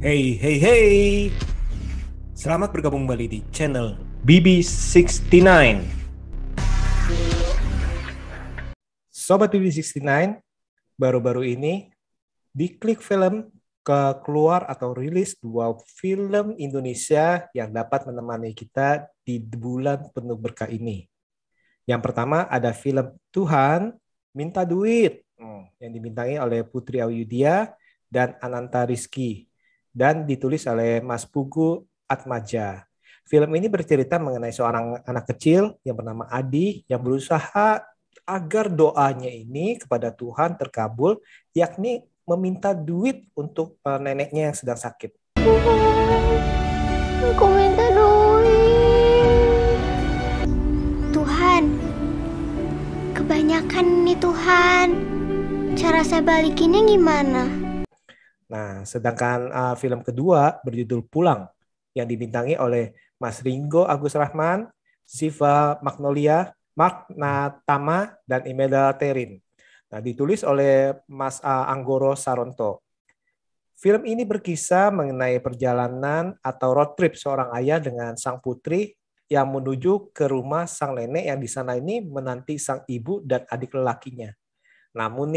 Hey, hey, hey. Selamat bergabung kembali di channel BB69. Sobat BB69, baru-baru ini di Klik Film keluar atau rilis dua film Indonesia yang dapat menemani kita di bulan penuh berkah ini. Yang pertama ada film Tuhan Minta Duit yang dibintangi oleh Putri Ayu-Yudhya dan Ananta Rizky dan ditulis oleh Mas Pugu Atmaja. Film ini bercerita mengenai seorang anak kecil yang bernama Adi yang berusaha agar doanya ini kepada Tuhan terkabul, yakni meminta duit untuk neneknya yang sedang sakit. Aku minta duit. Tuhan, kebanyakan nih Tuhan. Cara saya balikinnya gimana? Nah, sedangkan film kedua berjudul Pulang yang dibintangi oleh Mas Ringo Agus Rahman, Siva Magnolia, Mark Natama, dan Imelda Terin. Nah, ditulis oleh Mas Anggoro Saronto. Film ini berkisah mengenai perjalanan atau road trip seorang ayah dengan sang putri yang menuju ke rumah sang nenek yang di sana ini menanti sang ibu dan adik lelakinya. Namun,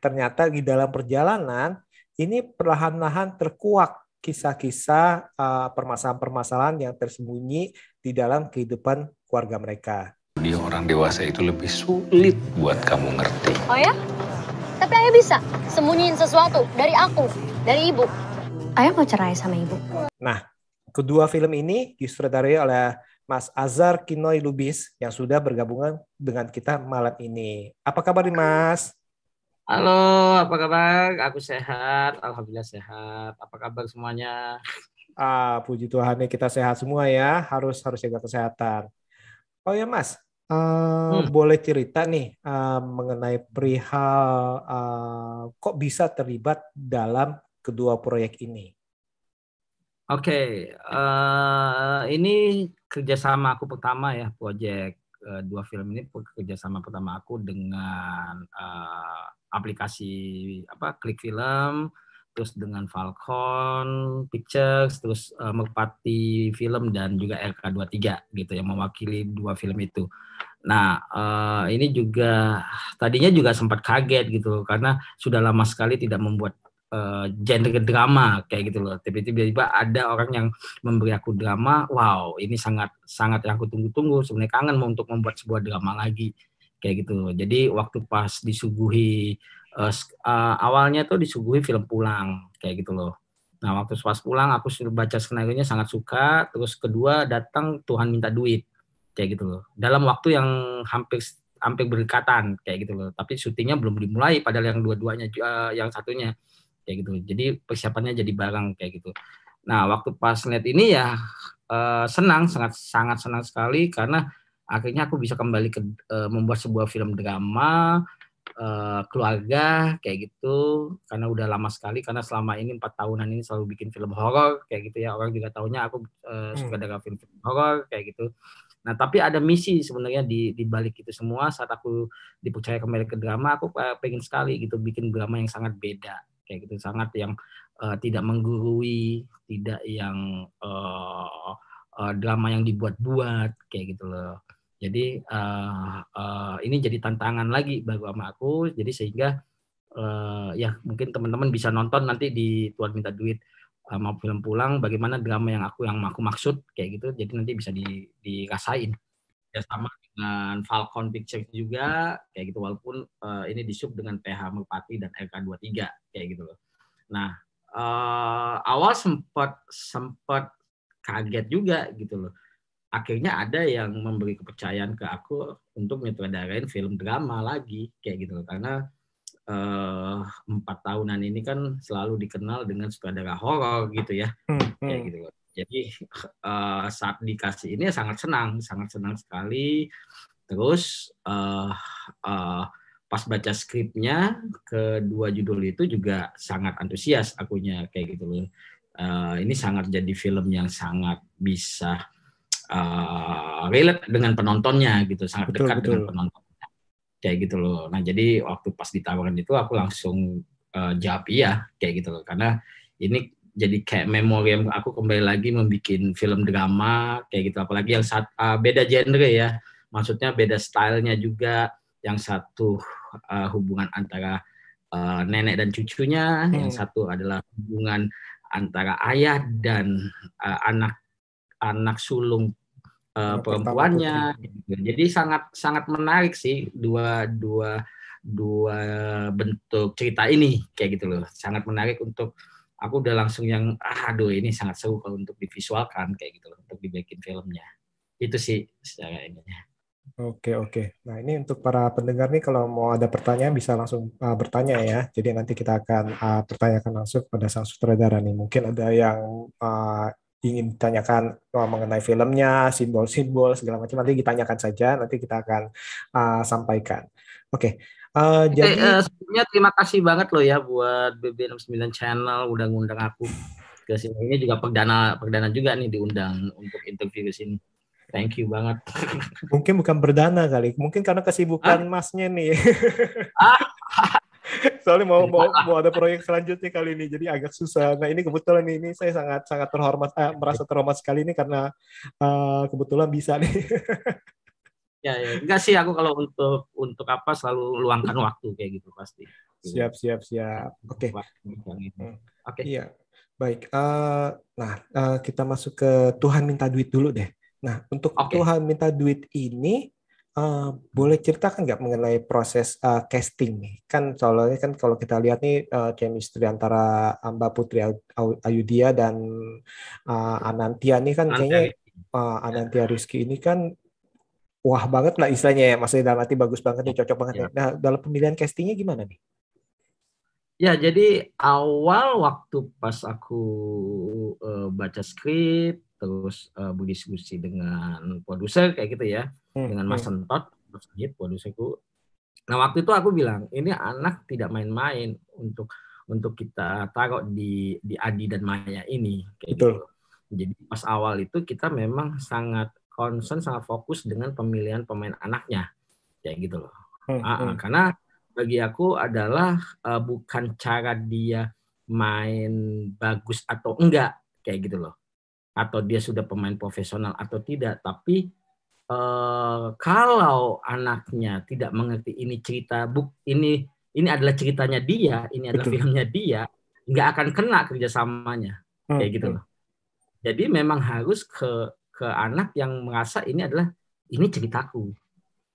ternyata di dalam perjalanan ini perlahan-lahan terkuak kisah-kisah permasalahan-permasalahan yang tersembunyi di dalam kehidupan keluarga mereka. Dia orang dewasa itu lebih sulit buat kamu ngerti. Oh ya? Tapi Ayah bisa sembunyiin sesuatu dari aku, dari ibu. Ayah mau cerai sama ibu. Nah, kedua film ini disutradarai oleh Mas Azhar Kinoy Lubis yang sudah bergabungan dengan kita malam ini. Apa kabar nih, Mas? Halo, apa kabar? Aku sehat, alhamdulillah sehat. Apa kabar semuanya? Puji Tuhan nih kita sehat semua ya. Harus jaga kesehatan. Oh ya, Mas, boleh cerita nih mengenai perihal kok bisa terlibat dalam kedua proyek ini? Oke, ini kerjasama aku pertama ya, proyek dua film ini kerjasama pertama aku dengan aplikasi Klik Film, terus dengan Falcon Pictures, terus Merpati Film dan juga RK23 gitu yang mewakili dua film itu. Nah, ini juga tadinya juga sempat kaget gitu karena sudah lama sekali tidak membuat genre drama kayak gitu loh. Tiba-tiba ada orang yang memberi aku drama. Wow, ini sangat yang aku tunggu-tunggu. Sebenarnya kangen untuk membuat sebuah drama lagi kayak gitu. Jadi waktu pas disuguhi awalnya tuh disuguhi film Pulang kayak gitu loh. Nah, waktu pas Pulang aku sudah baca skenarionya sangat suka. Terus kedua datang Tuhan Minta Duit kayak gitu loh. Dalam waktu yang hampir berdekatan kayak gitu loh. Tapi syutingnya belum dimulai padahal yang dua-duanya yang satunya kayak gitu. Jadi persiapannya jadi bareng kayak gitu. Nah, waktu pas lihat ini ya senang, sangat senang sekali karena akhirnya aku bisa kembali ke membuat sebuah film drama keluarga kayak gitu, karena udah lama sekali, karena selama ini 4 tahunan ini selalu bikin film horor kayak gitu ya, orang juga taunya aku suka dengan film horor kayak gitu. Nah, tapi ada misi sebenarnya di balik itu semua. Saat aku dipercaya kembali ke drama, aku pengen sekali gitu bikin drama yang sangat beda kayak gitu, sangat yang tidak menggurui, tidak yang drama yang dibuat-buat kayak gitu loh. Jadi ini jadi tantangan lagi bagi sama aku. Jadi sehingga ya mungkin teman-teman bisa nonton nanti di Tuhan Minta Duit mau film Pulang, bagaimana drama yang aku maksud kayak gitu. Jadi nanti bisa dirasain. Ya sama dengan Falcon Pictures juga kayak gitu, walaupun ini disub dengan PH Merpati dan RK23 kayak gitu loh. Nah, awal sempat kaget juga gitu loh. Akhirnya ada yang memberi kepercayaan ke aku untuk menyutradarain film drama lagi kayak gitu loh. Karena 4 tahunan ini kan selalu dikenal dengan sutradara horor gitu ya. Kayak gitu loh. Jadi saat dikasih ini sangat senang sekali. Terus pas baca skripnya kedua judul itu juga sangat antusias akunya kayak gitu loh. Ini sangat jadi film yang sangat bisa relate dengan penontonnya gitu, sangat dekat dengan penontonnya kayak gitu loh. Nah, jadi waktu pas ditawarin itu aku langsung jawab iya kayak gitu loh, karena ini jadi kayak memori yang aku kembali lagi membuat film drama kayak gitu, apalagi yang beda genre ya, maksudnya beda stylenya juga, yang satu hubungan antara nenek dan cucunya, yang satu adalah hubungan antara ayah dan anak sulung perempuannya. Jadi sangat sangat menarik sih dua bentuk cerita ini kayak gitu loh. Sangat menarik untuk aku udah langsung yang aduh ini sangat seru kalau untuk divisualkan kayak gitu loh, untuk dibikin filmnya. Itu sih secara ininya. Oke. Nah, ini untuk para pendengar nih, kalau mau ada pertanyaan bisa langsung bertanya ya. Jadi nanti kita akan pertanyakan langsung pada sang sutradara nih. Mungkin ada yang ingin ditanyakan mengenai filmnya, simbol-simbol segala macam, nanti ditanyakan saja. Nanti kita akan sampaikan. Oke. Jadi sebelumnya terima kasih banget loh ya buat BB69 Channel udah ngundang aku ke sini. Ini juga perdana juga nih diundang untuk interview ke sini. Thank you banget. Mungkin bukan berdana kali, mungkin karena kesibukan masnya nih. Soalnya mau ada proyek selanjutnya kali ini, jadi agak susah. Nah ini kebetulan ini saya sangat terhormat, merasa terhormat sekali ini karena kebetulan bisa nih. Ya, enggak sih aku kalau untuk apa selalu luangkan waktu kayak gitu pasti. Siap. Oke. Iya, baik. Nah kita masuk ke Tuhan Minta Duit dulu deh. Nah, untuk Tuhan Minta Duit ini, boleh ceritakan nggak mengenai proses casting nih? Kan soalnya kan kalau kita lihat nih chemistry antara Mbak Putri Ayudhya dan Anantya nih kan kayaknya Anantya Rizky ini kan wah banget lah istilahnya ya, maksudnya dalam arti bagus banget nih, cocok banget nih. Nah, dalam pemilihan castingnya gimana nih? Ya, jadi awal waktu pas aku baca skrip, terus berdiskusi dengan produser kayak gitu ya, dengan Mas Sentot, produserku. Nah waktu itu aku bilang ini anak tidak main-main untuk kita taruh di Adi dan Maya ini kayak gitu. Jadi pas awal itu kita memang sangat concern, sangat fokus dengan pemilihan pemain anaknya kayak gitu loh. Karena bagi aku adalah bukan cara dia main bagus atau enggak kayak gitu loh, atau dia sudah pemain profesional atau tidak, tapi kalau anaknya tidak mengerti ini cerita ini adalah ceritanya dia, ini adalah filmnya dia, nggak akan kena kerjasamanya kayak gitu loh. Jadi memang harus ke anak yang merasa ini adalah ini ceritaku,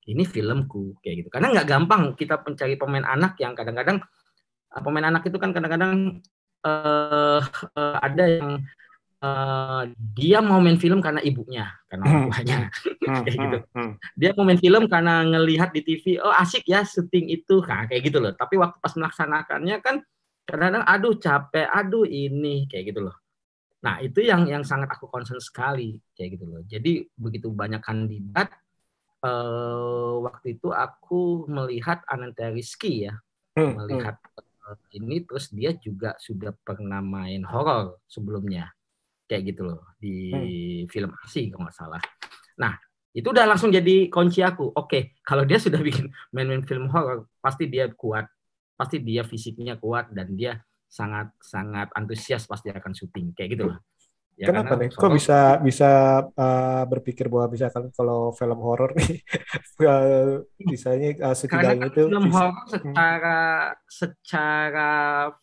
ini filmku kayak gitu. Karena nggak gampang kita mencari pemain anak yang kadang-kadang pemain anak itu kan kadang-kadang ada yang dia mau main film karena ibunya, karena orang tuanya, kayak gitu. Dia mau main film karena ngelihat di TV, oh asik ya syuting itu, kayak gitu loh. Tapi waktu pas melaksanakannya kan kadang-kadang aduh capek, aduh ini kayak gitu loh. Nah itu yang sangat aku concern sekali kayak gitu loh. Jadi begitu banyak kandidat, waktu itu aku melihat Anantya Rizky ya, melihat ini, terus dia juga sudah pernah main horor sebelumnya. Kayak gitu loh di film Asih kalau nggak salah. Nah itu udah langsung jadi kunci aku. Oke, kalau dia sudah bikin main film horor, pasti dia kuat, pasti dia fisiknya kuat dan dia sangat antusias pasti akan syuting kayak gitu loh. Ya, kenapa nih? Kok bisa berpikir bahwa bisa kan kalau film horor nih misalnya setidaknya itu film horor secara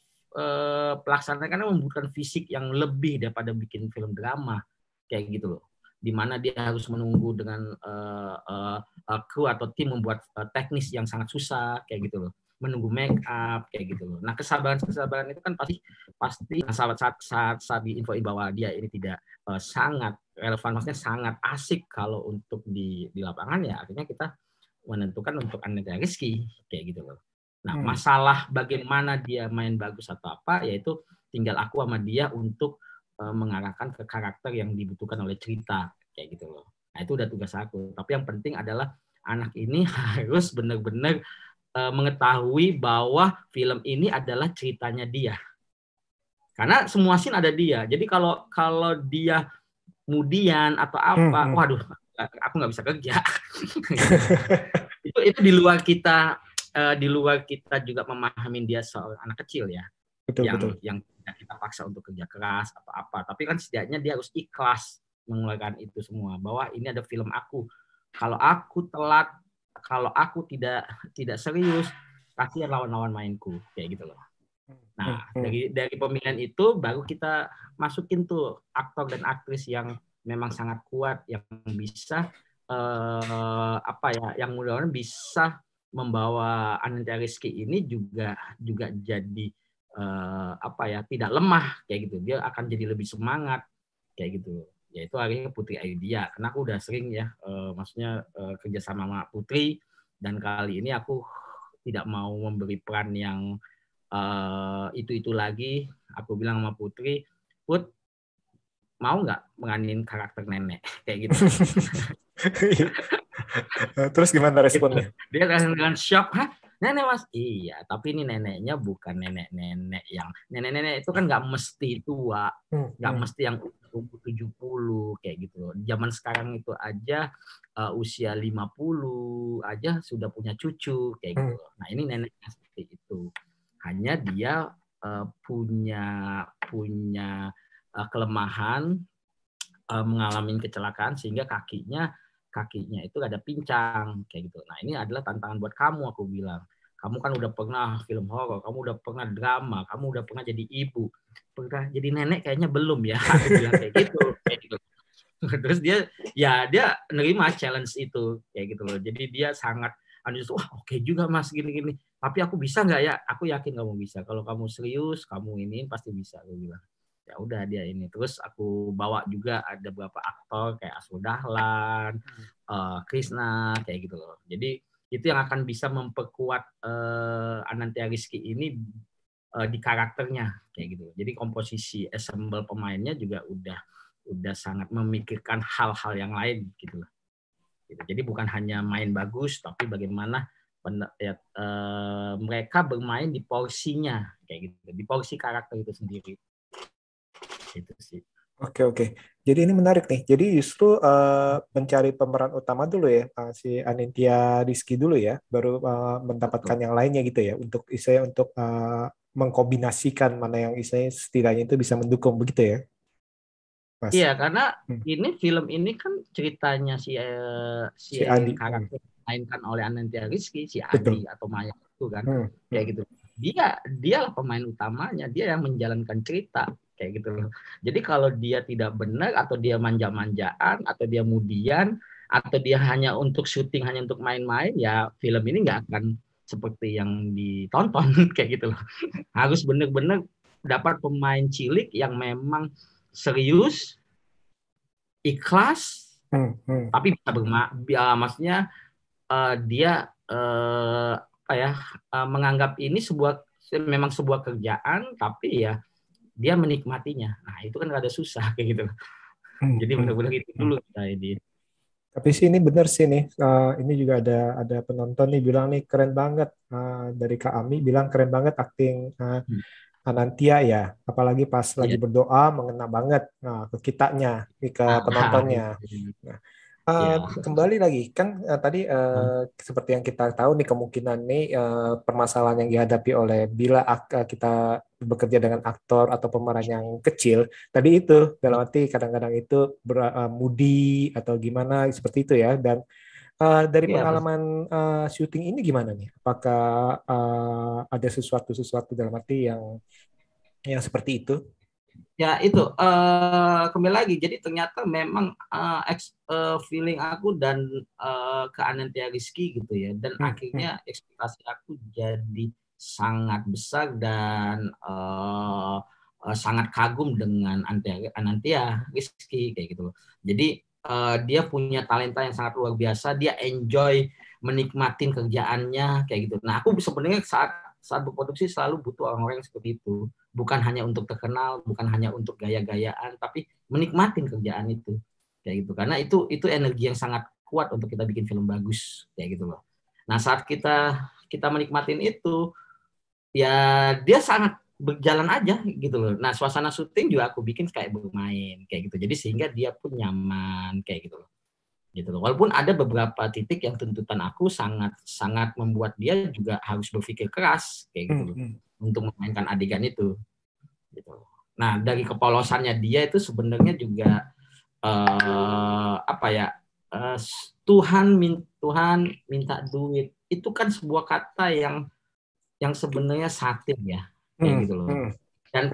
pelaksanaan karena membutuhkan fisik yang lebih daripada bikin film drama kayak gitu loh, dimana dia harus menunggu dengan kru atau tim membuat teknis yang sangat susah kayak gitu loh, menunggu make up kayak gitu loh. Nah kesabaran itu kan pasti saat diinfoin bahwa dia ini tidak sangat relevan, maksudnya sangat asik kalau untuk di lapangan, ya akhirnya kita menentukan untuk Anantya Rizky kayak gitu loh. Nah, masalah bagaimana dia main bagus atau apa, yaitu tinggal aku sama dia untuk mengarahkan ke karakter yang dibutuhkan oleh cerita, kayak gitu loh. Nah, itu udah tugas aku. Tapi yang penting adalah anak ini harus benar-benar mengetahui bahwa film ini adalah ceritanya dia. Karena semua scene ada dia. Jadi kalau dia kemudian atau apa, waduh, aku nggak bisa kerja. itu di luar kita juga memahami dia seorang anak kecil ya Betul, betul. yang tidak kita paksa untuk kerja keras atau apa, tapi kan setidaknya dia harus ikhlas mengeluarkan itu semua, bahwa ini ada film aku. Kalau aku telat, kalau aku tidak serius, kasihan lawan-lawan mainku, kayak gitu loh. Nah, dari pemilihan itu baru kita masukin tuh aktor dan aktris yang memang sangat kuat, yang bisa yang mudah-mudahan bisa membawa Anantia Rizky ini juga jadi tidak lemah kayak gitu. Dia akan jadi lebih semangat kayak gitu. Yaitu akhirnya Putri Ayu-Dia, karena aku udah sering ya kerja sama Putri, dan kali ini aku tidak mau memberi peran yang itu lagi. Aku bilang sama Putri, Put, mau nggak meranin karakter nenek kayak gitu. Terus gimana responnya? Dia dengan shock, hah? Nenek Mas? Iya, tapi ini neneknya bukan nenek-nenek yang nenek-nenek itu kan nggak mesti tua, nggak mesti yang umur 70 kayak gitu. Zaman sekarang itu aja usia 50 aja sudah punya cucu kayak gitu. Nah, ini neneknya seperti itu. Hanya dia punya kelemahan, mengalami kecelakaan sehingga kakinya itu ada pincang kayak gitu. Nah, ini adalah tantangan buat kamu, aku bilang. Kamu kan udah pernah film horor, kamu udah pernah drama, kamu udah pernah jadi ibu, pernah jadi nenek kayaknya belum ya, aku bilang kayak gitu. Terus dia nerima challenge itu kayak gitu loh. Jadi dia sangat wah oke juga Mas gini-gini. Tapi aku bisa nggak ya? Aku yakin kamu bisa. Kalau kamu serius, kamu ini pasti bisa, aku bilang. Ya udah dia ini. Terus aku bawa juga ada beberapa aktor kayak Asrul Dahlan, Krisna kayak gitu loh. Jadi itu yang akan bisa memperkuat Anantia Rizky ini di karakternya kayak gitu. Jadi komposisi ensemble pemainnya juga udah sangat memikirkan hal-hal yang lain gitu loh. Jadi bukan hanya main bagus, tapi bagaimana mereka bermain di porsinya kayak gitu, di porsi karakter itu sendiri. Itu sih. Oke. Jadi ini menarik nih. Jadi justru mencari pemeran utama dulu ya, si Anantia Rizky dulu ya, baru mendapatkan yang lainnya gitu ya, untuk mengkombinasikan mana yang setidaknya itu bisa mendukung begitu ya, Mas? Iya, karena ini film ini kan ceritanya si Adi karakter dimainkan oleh Anantia Rizky, si Adi atau Maya itu kan, kayak gitu. Dia lah pemain utamanya, dia yang menjalankan cerita kayak gitu loh. Jadi kalau dia tidak benar, atau dia manja-manjaan, atau dia mudian, atau dia hanya untuk syuting, hanya untuk main-main, ya film ini nggak akan seperti yang ditonton kayak gitu loh. Harus benar-benar dapat pemain cilik yang memang serius, ikhlas, tapi bisa maksudnya dia menganggap ini memang sebuah kerjaan, tapi ya dia menikmatinya. Nah, itu kan rada susah kayak gitu. Jadi benar-benar itu dulu kita ini. Tapi sih ini benar sih nih. Ini juga ada penonton nih bilang nih keren banget, dari Kak Ami bilang keren banget akting Anantia ya. Apalagi pas lagi berdoa mengena banget ke kitanya, ke penontonnya. Nah, kembali lagi kan tadi seperti yang kita tahu nih, kemungkinan nih permasalahan yang dihadapi oleh bila kita bekerja dengan aktor atau pemeran yang kecil tadi itu, dalam arti kadang-kadang itu moody atau gimana seperti itu ya. Dan dari pengalaman syuting ini gimana nih? Apakah ada sesuatu dalam arti yang seperti itu? Ya itu kembali lagi, jadi ternyata memang feeling aku dan ke Anantia Rizky gitu ya, dan akhirnya ekspektasi aku jadi sangat besar dan sangat kagum dengan Anantia Rizky kayak gitu. Jadi dia punya talenta yang sangat luar biasa, dia enjoy menikmatin kerjaannya kayak gitu. Nah, aku sebenarnya saat berproduksi selalu butuh orang-orang yang seperti itu. Bukan hanya untuk terkenal, bukan hanya untuk gaya-gayaan, tapi menikmatin kerjaan itu. Kayak gitu. Karena itu energi yang sangat kuat untuk kita bikin film bagus. Kayak gitu loh. Nah, saat kita menikmatin itu, ya dia sangat berjalan aja gitu loh. Nah, suasana syuting juga aku bikin kayak bermain. Kayak gitu. Jadi sehingga dia pun nyaman. Kayak gitu loh. gitu loh. Walaupun ada beberapa titik yang tuntutan aku sangat membuat dia juga harus berpikir keras kayak gitu loh, untuk memainkan adegan itu gitu. Nah, dari kepolosannya dia itu sebenarnya juga Tuhan minta duit itu kan sebuah kata yang sebenarnya satir ya kayak gitu loh. Dan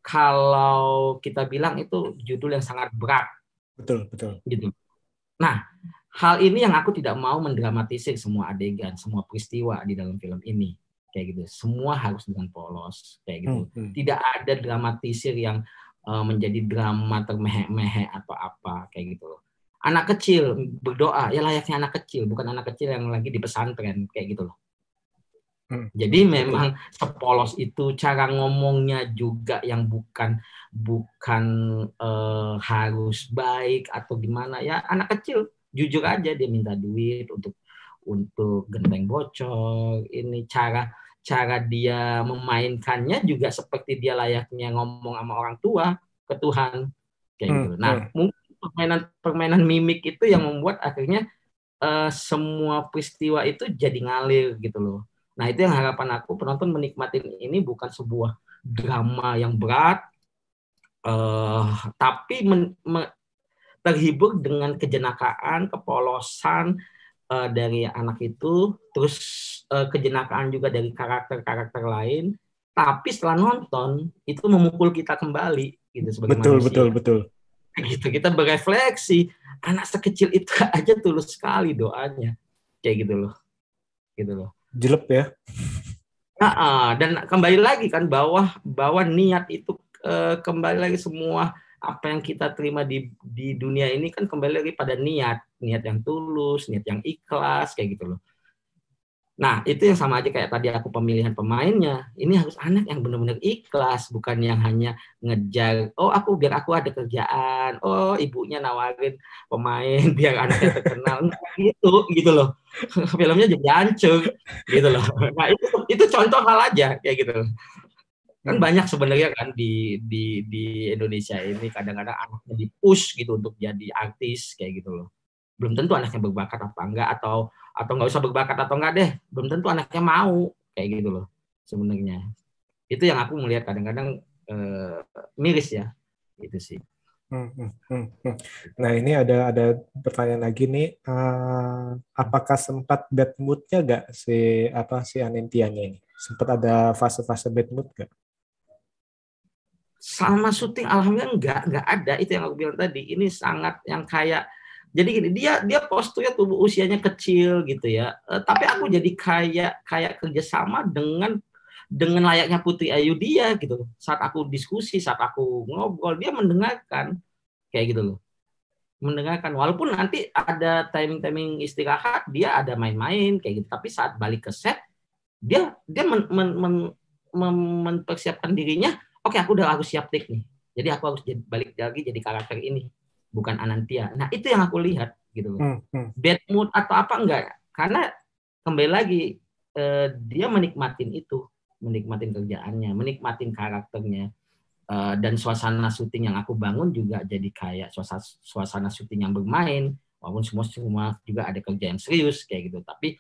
kalau kita bilang itu judul yang sangat berat. Betul. Gitu. Nah, hal ini yang aku tidak mau mendramatisir semua adegan, semua peristiwa di dalam film ini, kayak gitu. Semua harus dengan polos, kayak gitu. Tidak ada dramatisir yang menjadi drama termehek-mehek atau apa, kayak gitu. Anak kecil berdoa, ya layaknya anak kecil, bukan anak kecil yang lagi di pesantren, kayak gitu loh. Jadi memang sepolos itu, cara ngomongnya juga yang bukan harus baik atau gimana ya, anak kecil jujur aja dia minta duit untuk genteng bocor. Ini cara dia memainkannya juga seperti dia layaknya ngomong sama orang tua ke Tuhan kayak gitu. Nah, mungkin permainan mimik itu yang membuat akhirnya semua peristiwa itu jadi ngalir gitu loh. Nah, itu yang harapan aku, penonton menikmati ini bukan sebuah drama yang berat, tapi terhibur dengan kejenakaan, kepolosan dari anak itu, terus kejenakaan juga dari karakter-karakter lain, tapi setelah nonton itu memukul kita kembali gitu sebagai manusia. Betul. Gitu, kita berefleksi, anak sekecil itu aja tulus sekali doanya, kayak gitu loh. Jelek ya. Dan kembali lagi kan bahwa niat itu kembali lagi, semua apa yang kita terima di dunia ini kan kembali lagi pada niat yang tulus, niat yang ikhlas kayak gitu loh. Nah, itu yang sama aja kayak tadi aku pemilihan pemainnya. Ini harus anak yang benar-benar ikhlas, bukan yang hanya ngejar, biar aku ada kerjaan, ibunya nawarin pemain biar anaknya terkenal. Gitu loh. Filmnya jadi hancur gitu loh. Nah, itu contoh hal aja kayak gitu. Kan banyak sebenarnya kan di Indonesia ini kadang-kadang anaknya di-push gitu untuk jadi artis kayak gitu loh. Belum tentu anaknya berbakat apa enggak, atau nggak usah berbakat atau enggak deh, belum tentu anaknya mau kayak gitu loh sebenarnya. Itu yang aku melihat kadang-kadang miris ya, itu sih. Nah, ini ada pertanyaan lagi nih, apakah sempat bad mood-nya nggak si Anentianya ini? Sempat ada fase-fase bad mood nggak? Sama syuting alhamdulillah nggak ada. Itu yang aku bilang tadi, ini sangat yang kayak, jadi gini, dia posturnya tubuh usianya kecil gitu ya, tapi aku jadi kayak kerjasama dengan layaknya Putri Ayu dia gitu. Saat aku diskusi, saat aku ngobrol, dia mendengarkan kayak gitu loh, mendengarkan. Walaupun nanti ada timing istirahat, dia ada main-main kayak gitu, tapi saat balik ke set, dia mempersiapkan dirinya. Oke, aku udah harus siap take nih, jadi aku harus balik lagi jadi karakter ini, bukan Anantia. Nah, itu yang aku lihat gitu loh. Bad mood atau apa enggak, karena kembali lagi dia menikmatin kerjaannya, menikmatin karakternya, dan suasana syuting yang aku bangun juga jadi kayak suasana syuting yang bermain, walaupun semua juga ada kerja yang serius kayak gitu. Tapi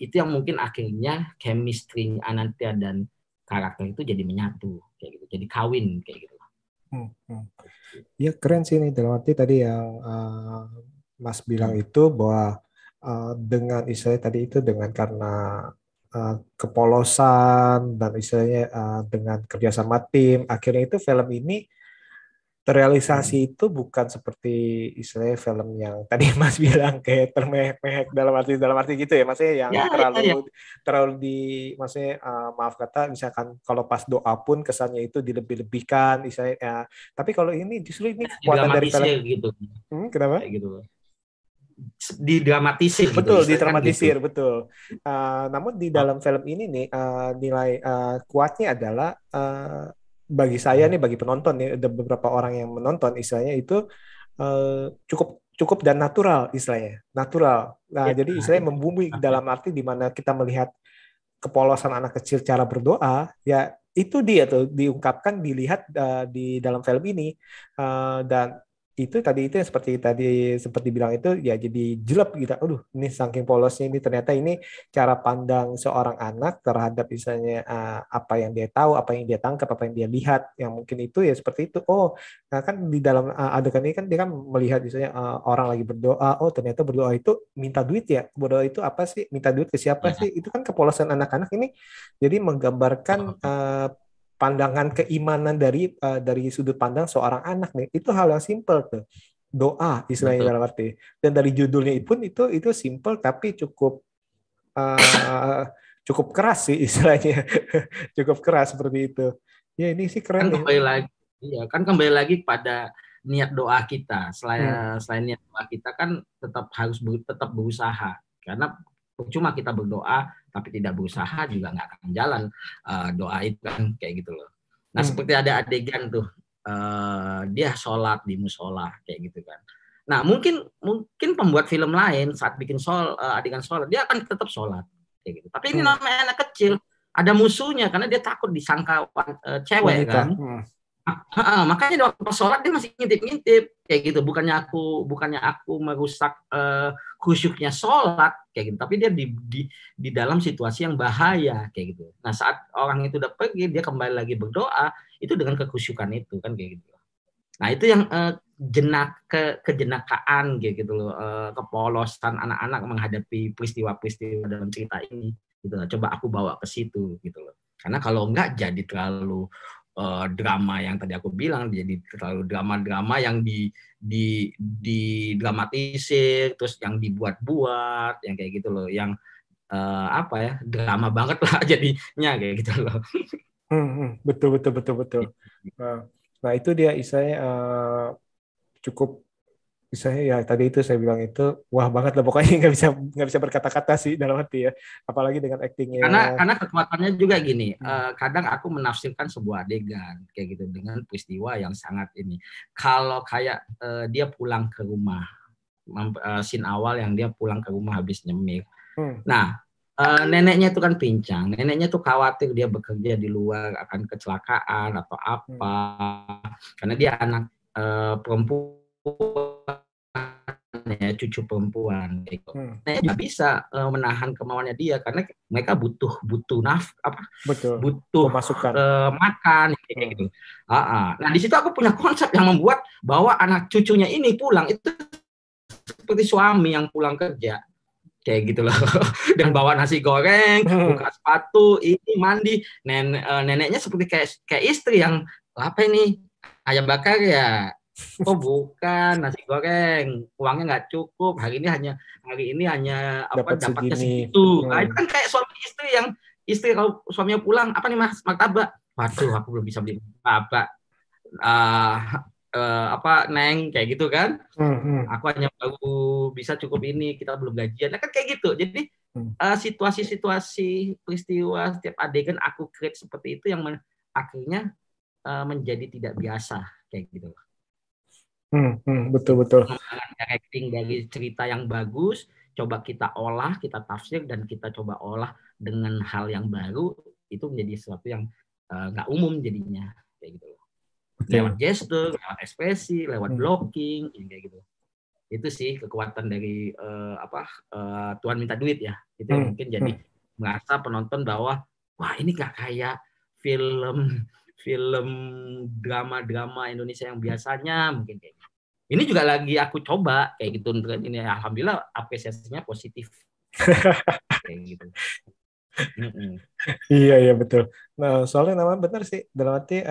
itu yang mungkin akhirnya chemistry Anantia dan karakter itu jadi menyatu kayak gitu, jadi kawin kayak gitu. Ya, keren sih ini, dalam arti tadi yang Mas bilang itu bahwa dengan istilahnya tadi itu, dengan karena kepolosan dan istilahnya dengan kerjasama tim, akhirnya itu film ini terrealisasi itu bukan seperti istilahnya film yang tadi Mas bilang kayak termehek-mehek dalam arti gitu ya, maksudnya yang terlalu maksudnya maaf kata, misalkan kalau pas doa pun kesannya itu dilebih-lebihkan istilahnya. Tapi kalau ini justru ini kekuatan dari film gitu. Kenapa? Kayak gitu. Didramatisir betul, gitu, didramatisir gitu. Betul. Namun di dalam film ini nih nilai kuatnya adalah bagi saya nih, bagi penonton nih, ada beberapa orang yang menonton istilahnya itu cukup dan natural istilahnya, natural. Nah, jadi istilahnya membumi dalam arti di mana kita melihat kepolosan anak kecil cara berdoa, ya itu dia tuh diungkapkan, dilihat di dalam film ini, dan itu tadi itu yang seperti tadi seperti bilang itu ya jadi jelek gitu. Aduh, ini saking polosnya ini ternyata ini cara pandang seorang anak terhadap misalnya apa yang dia tahu, apa yang dia tangkap, apa yang dia lihat, yang mungkin itu ya seperti itu. Oh, nah kan di dalam adegan ini kan dia kan melihat misalnya orang lagi berdoa. Oh, ternyata berdoa itu minta duit ya. Berdoa itu apa sih? Minta duit ke siapa Ya. sih? Itu kan kepolosan anak-anak ini. Jadi menggambarkan pandangan keimanan dari sudut pandang seorang anak nih. Itu hal yang simpel tuh. Doa istilahnya Betul. dalam arti. Dan dari judulnya pun itu simpel tapi cukup uh, cukup keras sih istilahnya. Cukup keras seperti itu. Ya ini sih Kan keren nih. kembali lagi, iya kan kembali lagi pada niat doa kita. Hmm. Selain niat doa kita kan tetap berusaha, karena cuma kita berdoa tapi tidak berusaha juga nggak akan jalan doa itu kan kayak gitu loh. Nah Hmm. seperti ada adegan tuh dia sholat di musola kayak gitu kan. Nah mungkin pembuat film lain saat bikin adegan sholat dia akan tetap sholat kayak gitu. Tapi ini Hmm. namanya anak kecil, ada musuhnya karena dia takut disangka cewek Wanita. kan. Hmm. Makanya waktu pas sholat dia masih ngintip-ngintip kayak gitu. Bukannya aku merusak khusyuknya sholat kayak gitu, tapi dia di dalam situasi yang bahaya kayak gitu. Nah saat orang itu udah pergi, dia kembali lagi berdoa itu dengan kekhusyukan itu kan kayak gitu. Nah itu yang kejenakaan kayak gitu loh, kepolosan anak-anak menghadapi peristiwa-peristiwa dalam cerita ini gitu loh. Coba aku bawa ke situ gitu loh. Karena kalau enggak jadi terlalu drama yang tadi aku bilang, jadi terlalu drama-drama yang di dramatisir, terus yang dibuat-buat, yang kayak gitu loh, yang apa ya, drama banget lah jadinya kayak gitu loh. Betul betul betul betul. Nah itu dia istilahnya cukup istilahnya ya tadi itu saya bilang itu wah banget lah pokoknya nggak bisa berkata-kata sih dalam hati ya. Apalagi dengan aktingnya. Karena kekuatannya juga gini, kadang aku menafsirkan sebuah adegan kayak gitu dengan peristiwa yang sangat ini. Kalau kayak dia pulang ke rumah, scene awal yang dia pulang ke rumah habis nyemir. Nah, neneknya itu kan pincang, neneknya tuh khawatir dia bekerja di luar akan kecelakaan atau apa, karena dia anak perempuan, ya cucu perempuan gitu. Nah, nggak bisa menahan kemauannya dia karena mereka butuh Betul. Pemasukan. makan kayak gitu. Nah di situ aku punya konsep yang membuat bahwa anak cucunya ini pulang itu seperti suami yang pulang kerja kayak gitu loh, dan bawa nasi goreng, buka sepatu, ini mandi, neneknya seperti kayak istri yang apa ini ayam bakar ya. Oh bukan, nasi goreng, uangnya nggak cukup. Hari ini hanya dapatnya segitu. Nah, itu kan kayak suami istri kalau suaminya pulang, apa nih mas, martabak. Waduh, aku belum bisa beli martabak. Neng kayak gitu kan. Aku hanya baru bisa cukup ini, kita belum gajian. Nah, kan kayak gitu. Jadi situasi-situasi peristiwa setiap adegan aku create seperti itu yang akhirnya menjadi tidak biasa kayak gitu. Betul. Acting dari cerita yang bagus, coba kita olah, kita tafsir, dan kita coba olah dengan hal yang baru, itu menjadi sesuatu yang nggak umum jadinya, kayak gitu. Lewat gestur, lewat ekspresi, lewat blocking, kayak gitu. Itu sih kekuatan dari Tuhan Minta Duit ya. Itu yang mungkin jadi merasa penonton bahwa wah ini nggak kayak film drama Indonesia yang biasanya mungkin kayak gitu. Ini juga lagi aku coba kayak gitu, ini alhamdulillah apresiasinya positif. Kayak gitu. Iya betul. Nah soalnya namanya benar sih dalam arti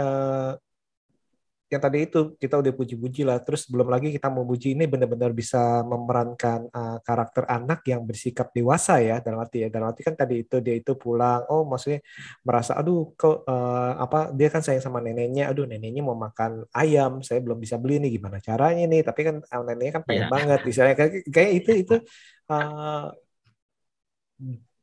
yang tadi itu kita udah puji-puji lah, terus belum lagi kita memuji ini benar-benar bisa memerankan karakter anak yang bersikap dewasa ya dalam arti kan tadi itu dia itu pulang, oh maksudnya merasa aduh kok dia kan sayang sama neneknya, aduh neneknya mau makan ayam, saya belum bisa beli nih gimana caranya nih, tapi kan neneknya kan pengen banget, misalnya kayak itu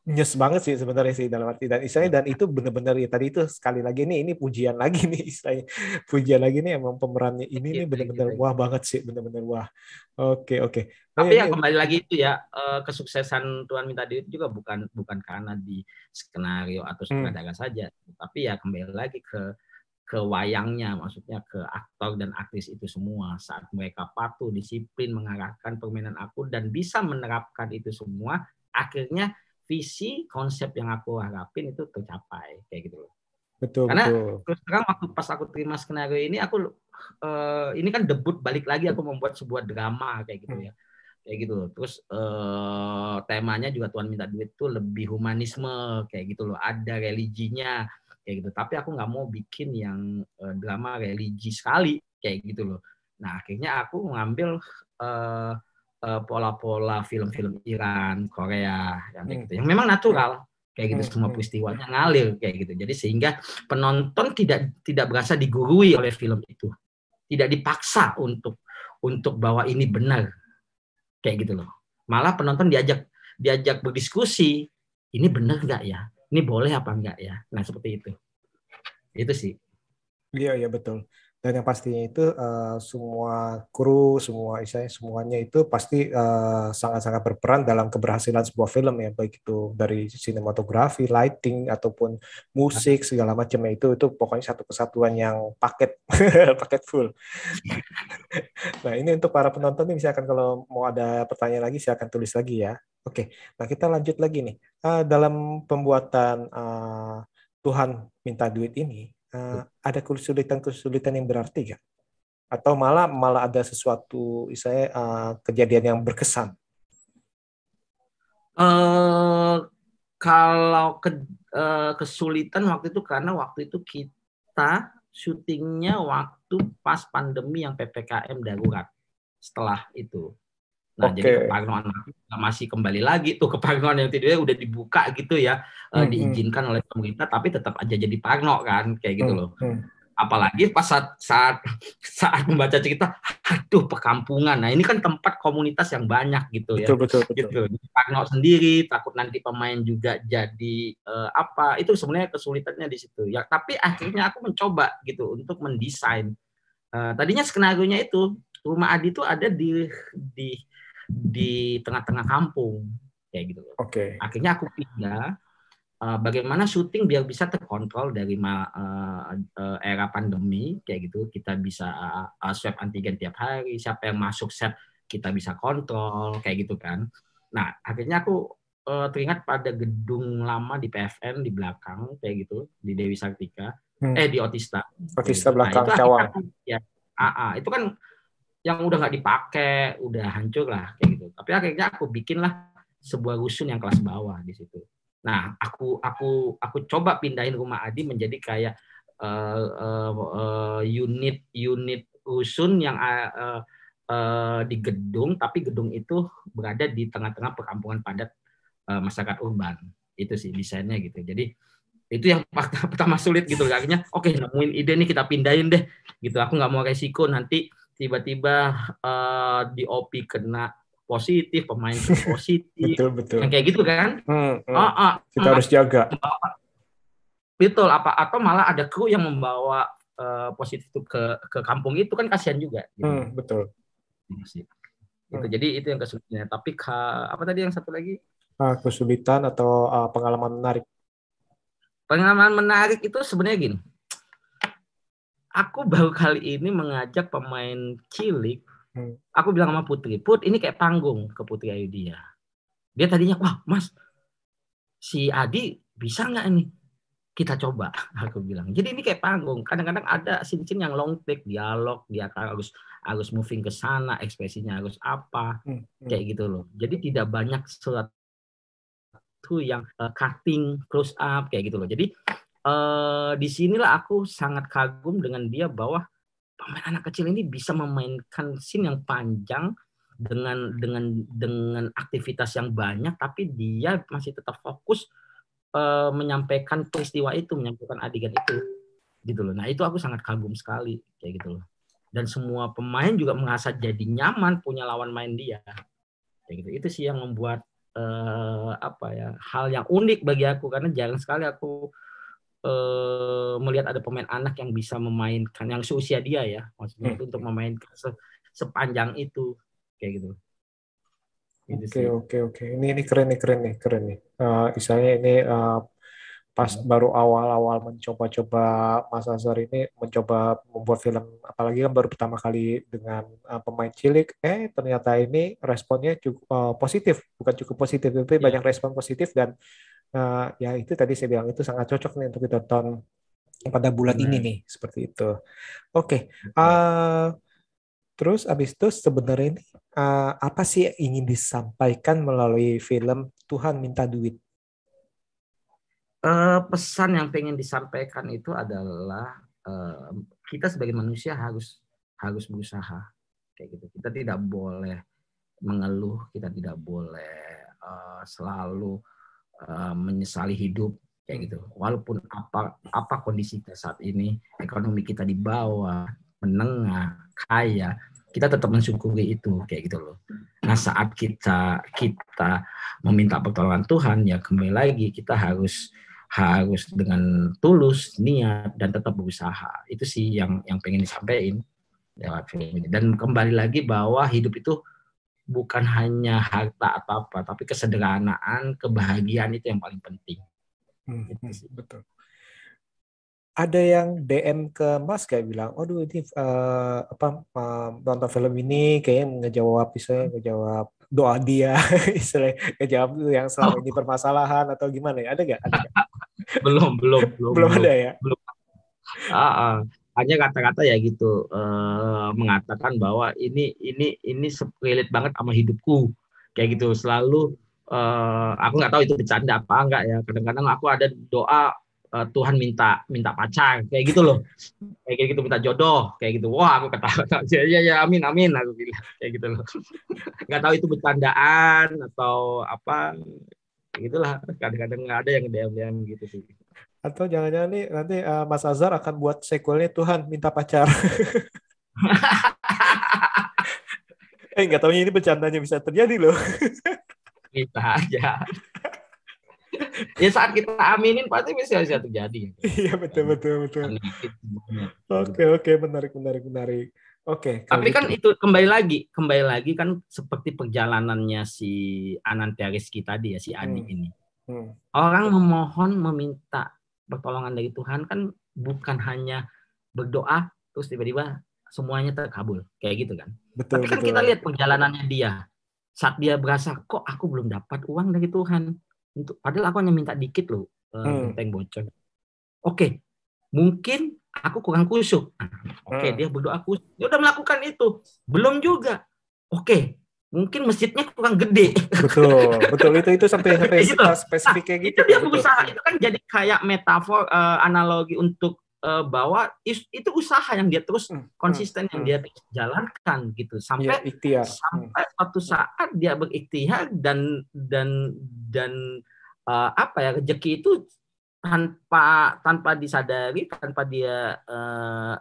nyes banget sih sebenarnya sih dalam arti dan istilahnya, dan itu benar-benar ya tadi itu sekali lagi nih ini pujian lagi nih istilahnya, pujian lagi nih emang pemerannya ini nih benar-benar wah banget sih, benar-benar wah. Oke. Tapi ya kembali lagi itu ya, kesuksesan Tuhan Minta Duit juga bukan karena di skenario atau sutradara saja, tapi ya kembali lagi ke ke wayangnya, maksudnya ke aktor dan aktris itu semua. Saat mereka patuh, disiplin, mengarahkan permainan aku dan bisa menerapkan itu semua, akhirnya visi konsep yang aku harapin itu tercapai kayak gitu loh. Betul, Karena betul. terus terang waktu pas aku terima skenario ini, aku ini kan debut balik lagi aku membuat sebuah drama kayak gitu ya. Kayak gitu. Terus temanya juga Tuhan Minta Duit tuh lebih humanisme kayak gitu loh. Ada religinya kayak gitu. Tapi aku nggak mau bikin yang drama religi sekali kayak gitu loh. Nah akhirnya aku mengambil pola-pola film-film Iran, Korea yang kayak gitu. Yang memang natural kayak gitu, semua peristiwanya ngalir kayak gitu. Jadi sehingga penonton tidak berasa digurui oleh film itu. Tidak dipaksa untuk bahwa ini benar kayak gitu loh. Malah penonton diajak berdiskusi, ini benar nggak ya? Ini boleh apa enggak ya? Nah seperti itu. Itu sih. Iya, iya betul. Dan yang pastinya itu semua kru, semua istilahnya semuanya itu pasti sangat-sangat berperan dalam keberhasilan sebuah film ya, baik itu dari sinematografi, lighting ataupun musik segala macamnya itu pokoknya satu kesatuan yang paket paket full. Nah, ini untuk para penonton nih misalkan kalau mau ada pertanyaan lagi silakan tulis lagi ya. Oke. Nah, kita lanjut lagi nih. Dalam pembuatan Tuhan Minta Duit ini ada kesulitan-kesulitan yang berarti nggak? Atau malah ada sesuatu misalnya kejadian yang berkesan? Kalau kesulitan waktu itu karena waktu itu kita syutingnya waktu pas pandemi yang PPKM darurat. Setelah itu. Nah, jadi keparnoan masih kembali lagi tuh keparnoan yang tidaknya udah dibuka gitu ya, diizinkan oleh pemerintah, tapi tetap aja jadi parno kan, kayak gitu loh. Apalagi pas saat membaca cerita, aduh perkampungan. Nah ini kan tempat komunitas yang banyak gitu ya. Betul. Gitu. Parno sendiri, takut nanti pemain juga jadi apa. Itu sebenarnya kesulitannya di situ. Ya, tapi akhirnya aku mencoba gitu untuk mendesain. Tadinya skenarionya itu Rumah Adi itu ada di tengah-tengah kampung kayak gitu. Akhirnya aku pindah bagaimana syuting biar bisa terkontrol dari era pandemi kayak gitu. Kita bisa swab antigen tiap hari, siapa yang masuk set kita bisa kontrol kayak gitu kan. Nah, akhirnya aku teringat pada gedung lama di PFN di belakang kayak gitu, di Dewi Sartika, di Otista. Otista gitu. belakang nah, itu Cawang. Ya, itu kan yang udah nggak dipakai, udah hancur lah kayak gitu. Tapi akhirnya aku bikinlah sebuah rusun yang kelas bawah di situ. Nah, aku coba pindahin Rumah Adi menjadi kayak unit rusun yang di gedung, tapi gedung itu berada di tengah-tengah perkampungan padat masyarakat urban. Itu sih desainnya gitu. Jadi itu yang pertama sulit gitu. Akhirnya oke, nemuin ide nih kita pindahin deh gitu. Aku nggak mau resiko nanti tiba-tiba di OP kena positif, pemain positif, betul. yang kayak gitu kan? Kita harus jaga. Betul, atau malah ada kru yang membawa positif itu ke kampung itu kan kasihan juga. Gitu. Betul. Gitu. Jadi itu yang kesulitannya. Tapi apa tadi yang satu lagi? Kesulitan atau pengalaman menarik? Pengalaman menarik itu sebenarnya gini. Aku baru kali ini mengajak pemain cilik. Aku bilang sama Putri, Put ini kayak panggung ke Putri Ayudhya. Dia tadinya, wah Mas, si Adi bisa nggak ini? Kita coba, aku bilang. Jadi ini kayak panggung. Kadang-kadang ada scene-scene yang long take, dialog, dia harus moving ke sana, ekspresinya harus apa, kayak gitu loh. Jadi tidak banyak suatu yang cutting, close up, kayak gitu loh. Jadi di sinilah aku sangat kagum dengan dia bahwa pemain anak kecil ini bisa memainkan scene yang panjang dengan aktivitas yang banyak, tapi dia masih tetap fokus menyampaikan peristiwa itu, menyampaikan adegan itu, gitu loh. Nah itu aku sangat kagum sekali kayak gitu loh. Dan semua pemain juga merasa jadi nyaman punya lawan main dia, kayak gitu. Itu sih yang membuat hal yang unik bagi aku karena jarang sekali aku melihat ada pemain anak yang bisa memainkan yang seusia dia ya, maksudnya itu untuk memainkan sepanjang itu kayak gitu. Oke. Ini keren nih. Misalnya ini pas baru awal-awal mencoba-coba Mas Azhar ini mencoba membuat film, apalagi kan baru pertama kali dengan pemain cilik, ternyata ini responnya cukup positif, bukan cukup positif, tapi banyak respon positif dan ya itu tadi saya bilang itu sangat cocok nih untuk ditonton pada bulan ini nih, seperti itu. Oke, terus abis itu sebenarnya ini apa sih yang ingin disampaikan melalui film Tuhan Minta Duit? Pesan yang pengen disampaikan itu adalah kita sebagai manusia harus berusaha kayak gitu. Kita tidak boleh mengeluh, kita tidak boleh selalu menyesali hidup kayak gitu. Walaupun apa kondisi kita saat ini, ekonomi kita di bawah, menengah, kaya, kita tetap mensyukuri itu kayak gitu loh. Nah, saat kita meminta pertolongan Tuhan, ya kembali lagi kita harus dengan tulus niat dan tetap berusaha. Itu sih yang pengen disampaikan lewat film ini. Dan kembali lagi bahwa hidup itu bukan hanya harta atau apa, tapi kesederhanaan, kebahagiaan itu yang paling penting. Gitu sih. Betul. Ada yang DM ke Mas kayak bilang, "Aduh ini nonton film ini kayaknya ngejawab doa dia, istilahnya ngejawab yang selama ini permasalahan atau gimana ya? Ada nggak? Belum ada ya? Belum. Hanya kata-kata ya gitu, mengatakan bahwa ini relate banget sama hidupku kayak gitu. Selalu aku nggak tahu itu bercanda apa enggak ya. Kadang-kadang aku ada doa Tuhan minta pacar kayak gitu loh, kayak gitu, minta jodoh kayak gitu. Wah, aku ketawa, ya amin aku bilang kayak gitu loh. Nggak tahu itu bercandaan atau apa, gitulah. Kadang-kadang nggak ada yang DM gitu sih. Atau jangan-jangan nih nanti Mas Azhar akan buat sequelnya Tuhan minta pacar. Nggak tahunya ini bercandanya bisa terjadi loh. Bisa aja. Ya saat kita aminin pasti bisa terjadi. Iya betul. Oke, menarik. Oke. Tapi kan itu kembali lagi kan seperti perjalanannya si Anantia Rizky tadi ya, si Adi ini. Orang meminta pertolongan dari Tuhan kan bukan hanya berdoa terus tiba-tiba semuanya terkabul kayak gitu kan. Tapi kan kita lihat perjalanannya dia. Saat dia berasa kok aku belum dapat uang dari Tuhan. Padahal aku hanya minta dikit loh, genteng bocor. Oke, mungkin aku kurang khusyuk. Dia berdoa khusyuk. Dia udah melakukan itu. Belum juga. Oke, mungkin masjidnya kurang gede. Betul. Itu sampai gitu. Spesifik kayak gitu. Itu dia berusaha. Itu kan jadi kayak metafor, analogi untuk bahwa itu usaha yang dia terus konsisten, yang dia terus jalankan gitu sampai suatu saat dia berikhtiar dan rezeki itu tanpa disadari, tanpa dia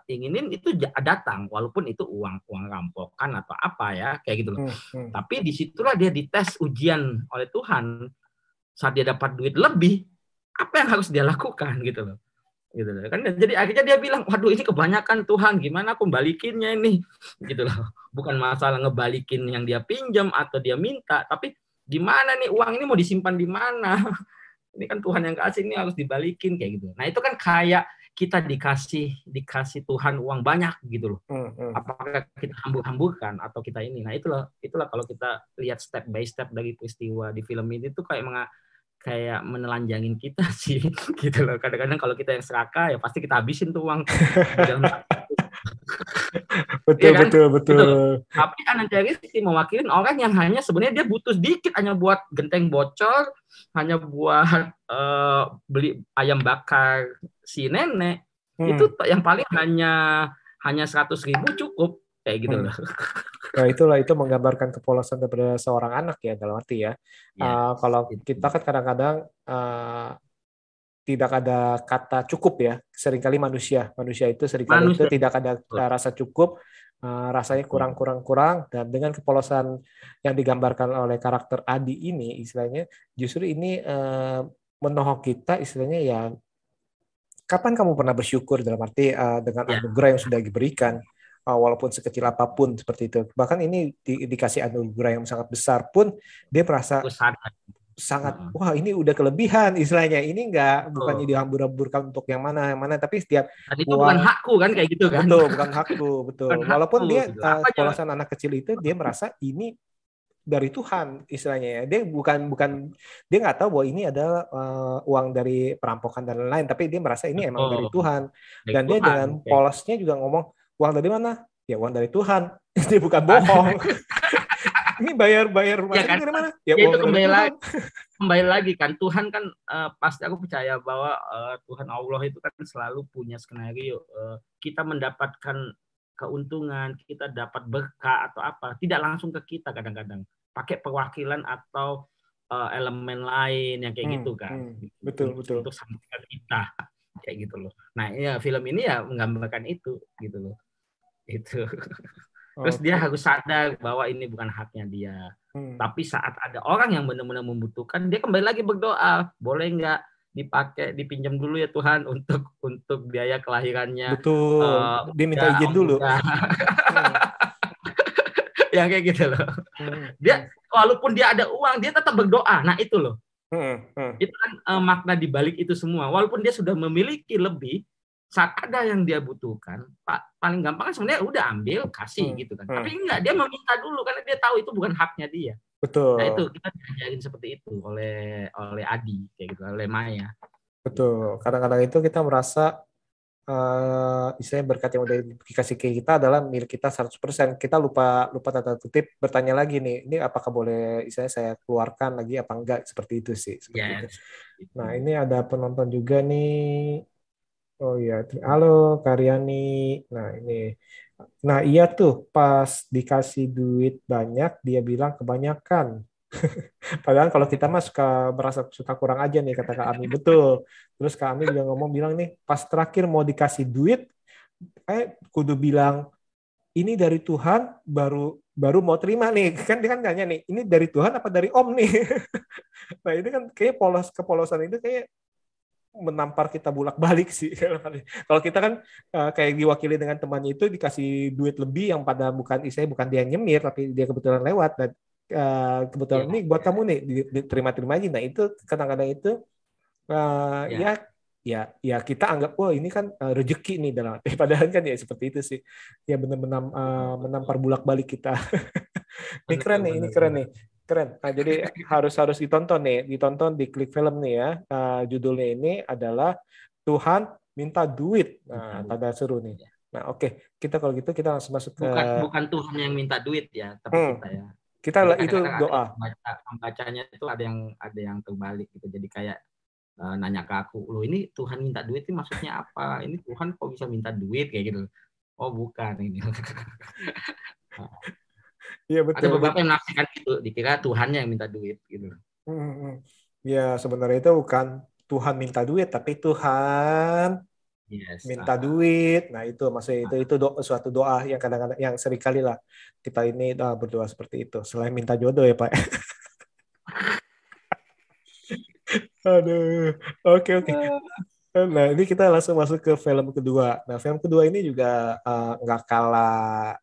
inginin itu datang, walaupun itu uang rampokan atau apa ya kayak gitu loh. Tapi disitulah dia dites ujian oleh Tuhan. Saat dia dapat duit lebih, apa yang harus dia lakukan gitu loh. Gitu loh. Kan jadi akhirnya dia bilang, waduh ini kebanyakan Tuhan, gimana aku balikinnya ini gitu loh. Bukan masalah ngebalikin yang dia pinjam atau dia minta, tapi gimana nih uang ini mau disimpan di mana. Ini kan Tuhan yang kasih, ini harus dibalikin kayak gitu. Nah itu kan kayak kita dikasih Tuhan uang banyak gitu loh. Apakah kita hambur-hamburkan atau kita ini. Nah itulah kalau kita lihat step by step dari peristiwa di film ini tuh kayak menelanjangin kita sih gitu loh. Kadang-kadang kalau kita yang serakah ya pasti kita habisin tuh uang. Betul. Tapi Anantia Rizky mewakilin orang yang hanya sebenarnya dia butuh sedikit, hanya buat genteng bocor, hanya buat beli ayam bakar si nenek. Itu yang paling hanya 100.000 cukup kayak gitu loh. Nah itu menggambarkan kepolosan daripada seorang anak ya, dalam arti ya. Kalau kita kan kadang-kadang tidak ada kata cukup ya. Seringkali manusia itu seringkali itu tidak ada rasa cukup, rasanya kurang. Dan dengan kepolosan yang digambarkan oleh karakter Adi ini, istilahnya justru ini menohok kita, istilahnya ya. Kapan kamu pernah bersyukur dalam arti dengan anugerah yang sudah diberikan? Walaupun sekecil apapun seperti itu. Bahkan ini dikasih anugerah yang sangat besar pun dia merasa sangat Heeh. wah ini udah kelebihan istilahnya. Ini bukannya Betul. dihambur-hamburkan untuk yang mana tapi setiap Dan itu bukan uang hakku kan kayak gitu kan. betul bukan hakku betul. Bukan Walaupun hakku dia gitu. Apa aja. polosan anak kecil itu dia merasa ini dari Tuhan istilahnya ya. Dia bukan dia nggak tahu bahwa ini adalah uang dari perampokan dan lain-lain, tapi dia merasa ini emang dari Betul. Tuhan. Dari Dan dia Tuhan dengan kayak polosnya juga ngomong uang dari mana? Ya uang dari Tuhan. Dia bukan bohong. Ini bayar rumah ya sakit kan. dari mana? Ya Ya uang itu dari Tuhan. kembali lagi kan, Tuhan kan pasti aku percaya bahwa Tuhan Allah itu kan selalu punya skenario kita mendapatkan keuntungan, kita dapat berkah atau apa, tidak langsung ke kita kadang-kadang, pakai perwakilan atau elemen lain yang kayak gitu kan, Betul. untuk sambutan kita kayak gitu loh. Nah ya film ini ya menggambarkan itu gitu loh, itu. Terus dia harus sadar bahwa ini bukan haknya dia. Tapi saat ada orang yang benar-benar membutuhkan, dia kembali lagi berdoa, boleh nggak dipinjam dulu ya Tuhan untuk biaya kelahirannya. Betul. Dia minta izin dulu. Yang kayak gitu loh. Dia walaupun dia ada uang, dia tetap berdoa. Nah itu loh. Itu kan makna dibalik itu semua. Walaupun dia sudah memiliki lebih, saat ada yang dia butuhkan, paling gampang kan sebenarnya udah ambil kasih gitu kan. Tapi enggak, dia meminta dulu karena dia tahu itu bukan haknya dia. Betul. Nah itu kita diajarin seperti itu oleh Adi kayak gitu, oleh Maya. Betul. Kadang-kadang itu kita merasa istilahnya berkat yang udah dikasih ke kita adalah milik kita 100%. Kita lupa tanda kutip bertanya lagi nih, ini apakah boleh istilahnya saya keluarkan lagi apa enggak, seperti itu sih. Itu. Nah ini ada penonton juga nih. Oh iya, halo Karyani. Nah iya tuh pas dikasih duit banyak dia bilang kebanyakan. Padahal kalau kita mah suka kurang aja nih kata Kak Ami. Betul. Terus Kak Ami juga bilang nih pas terakhir mau dikasih duit, kudu bilang ini dari Tuhan baru mau terima nih. Kan dia kan nanya nih, ini dari Tuhan apa dari Om nih? Nah ini kan kayak kepolosan itu kayak menampar kita bolak-balik sih. Kalau kita kan kayak diwakili dengan temannya itu dikasih duit lebih yang pada bukan dia nyemir tapi dia kebetulan lewat dan kebetulan ini buat kamu nih diterima aja. Nah itu kadang-kadang itu ya kita anggap ini kan rezeki nih dalam padahal kan ya seperti itu sih. Ya benar-benar menampar bolak-balik kita. Ini keren nih. Keren. Nah, jadi harus ditonton di Klik Film nih ya. Judulnya ini adalah Tuhan Minta Duit. Nah, tanda seru nih. Nah, oke. Kita kalau gitu kita langsung masuk ke bukan Tuhan yang minta duit ya, tapi kita ya. Kita itu doa. Membacanya itu ada yang terbalik gitu. Jadi kayak nanya ke aku, "Loh, ini Tuhan minta duit ini maksudnya apa? Ini Tuhan kok bisa minta duit kayak gitu." Oh, bukan ini. Iya betul. Ada beberapa yang menafsirkan itu, dikira Tuhannya yang minta duit gitu. Ya sebenarnya itu bukan Tuhan minta duit, tapi Tuhan minta duit. Nah itu maksudnya itu suatu doa yang kadang-kadang yang seringkali lah kita ini berdoa seperti itu. Selain minta jodoh ya Pak. Aduh, oke. Nah ini kita langsung masuk ke film kedua. Nah film kedua ini juga nggak kalah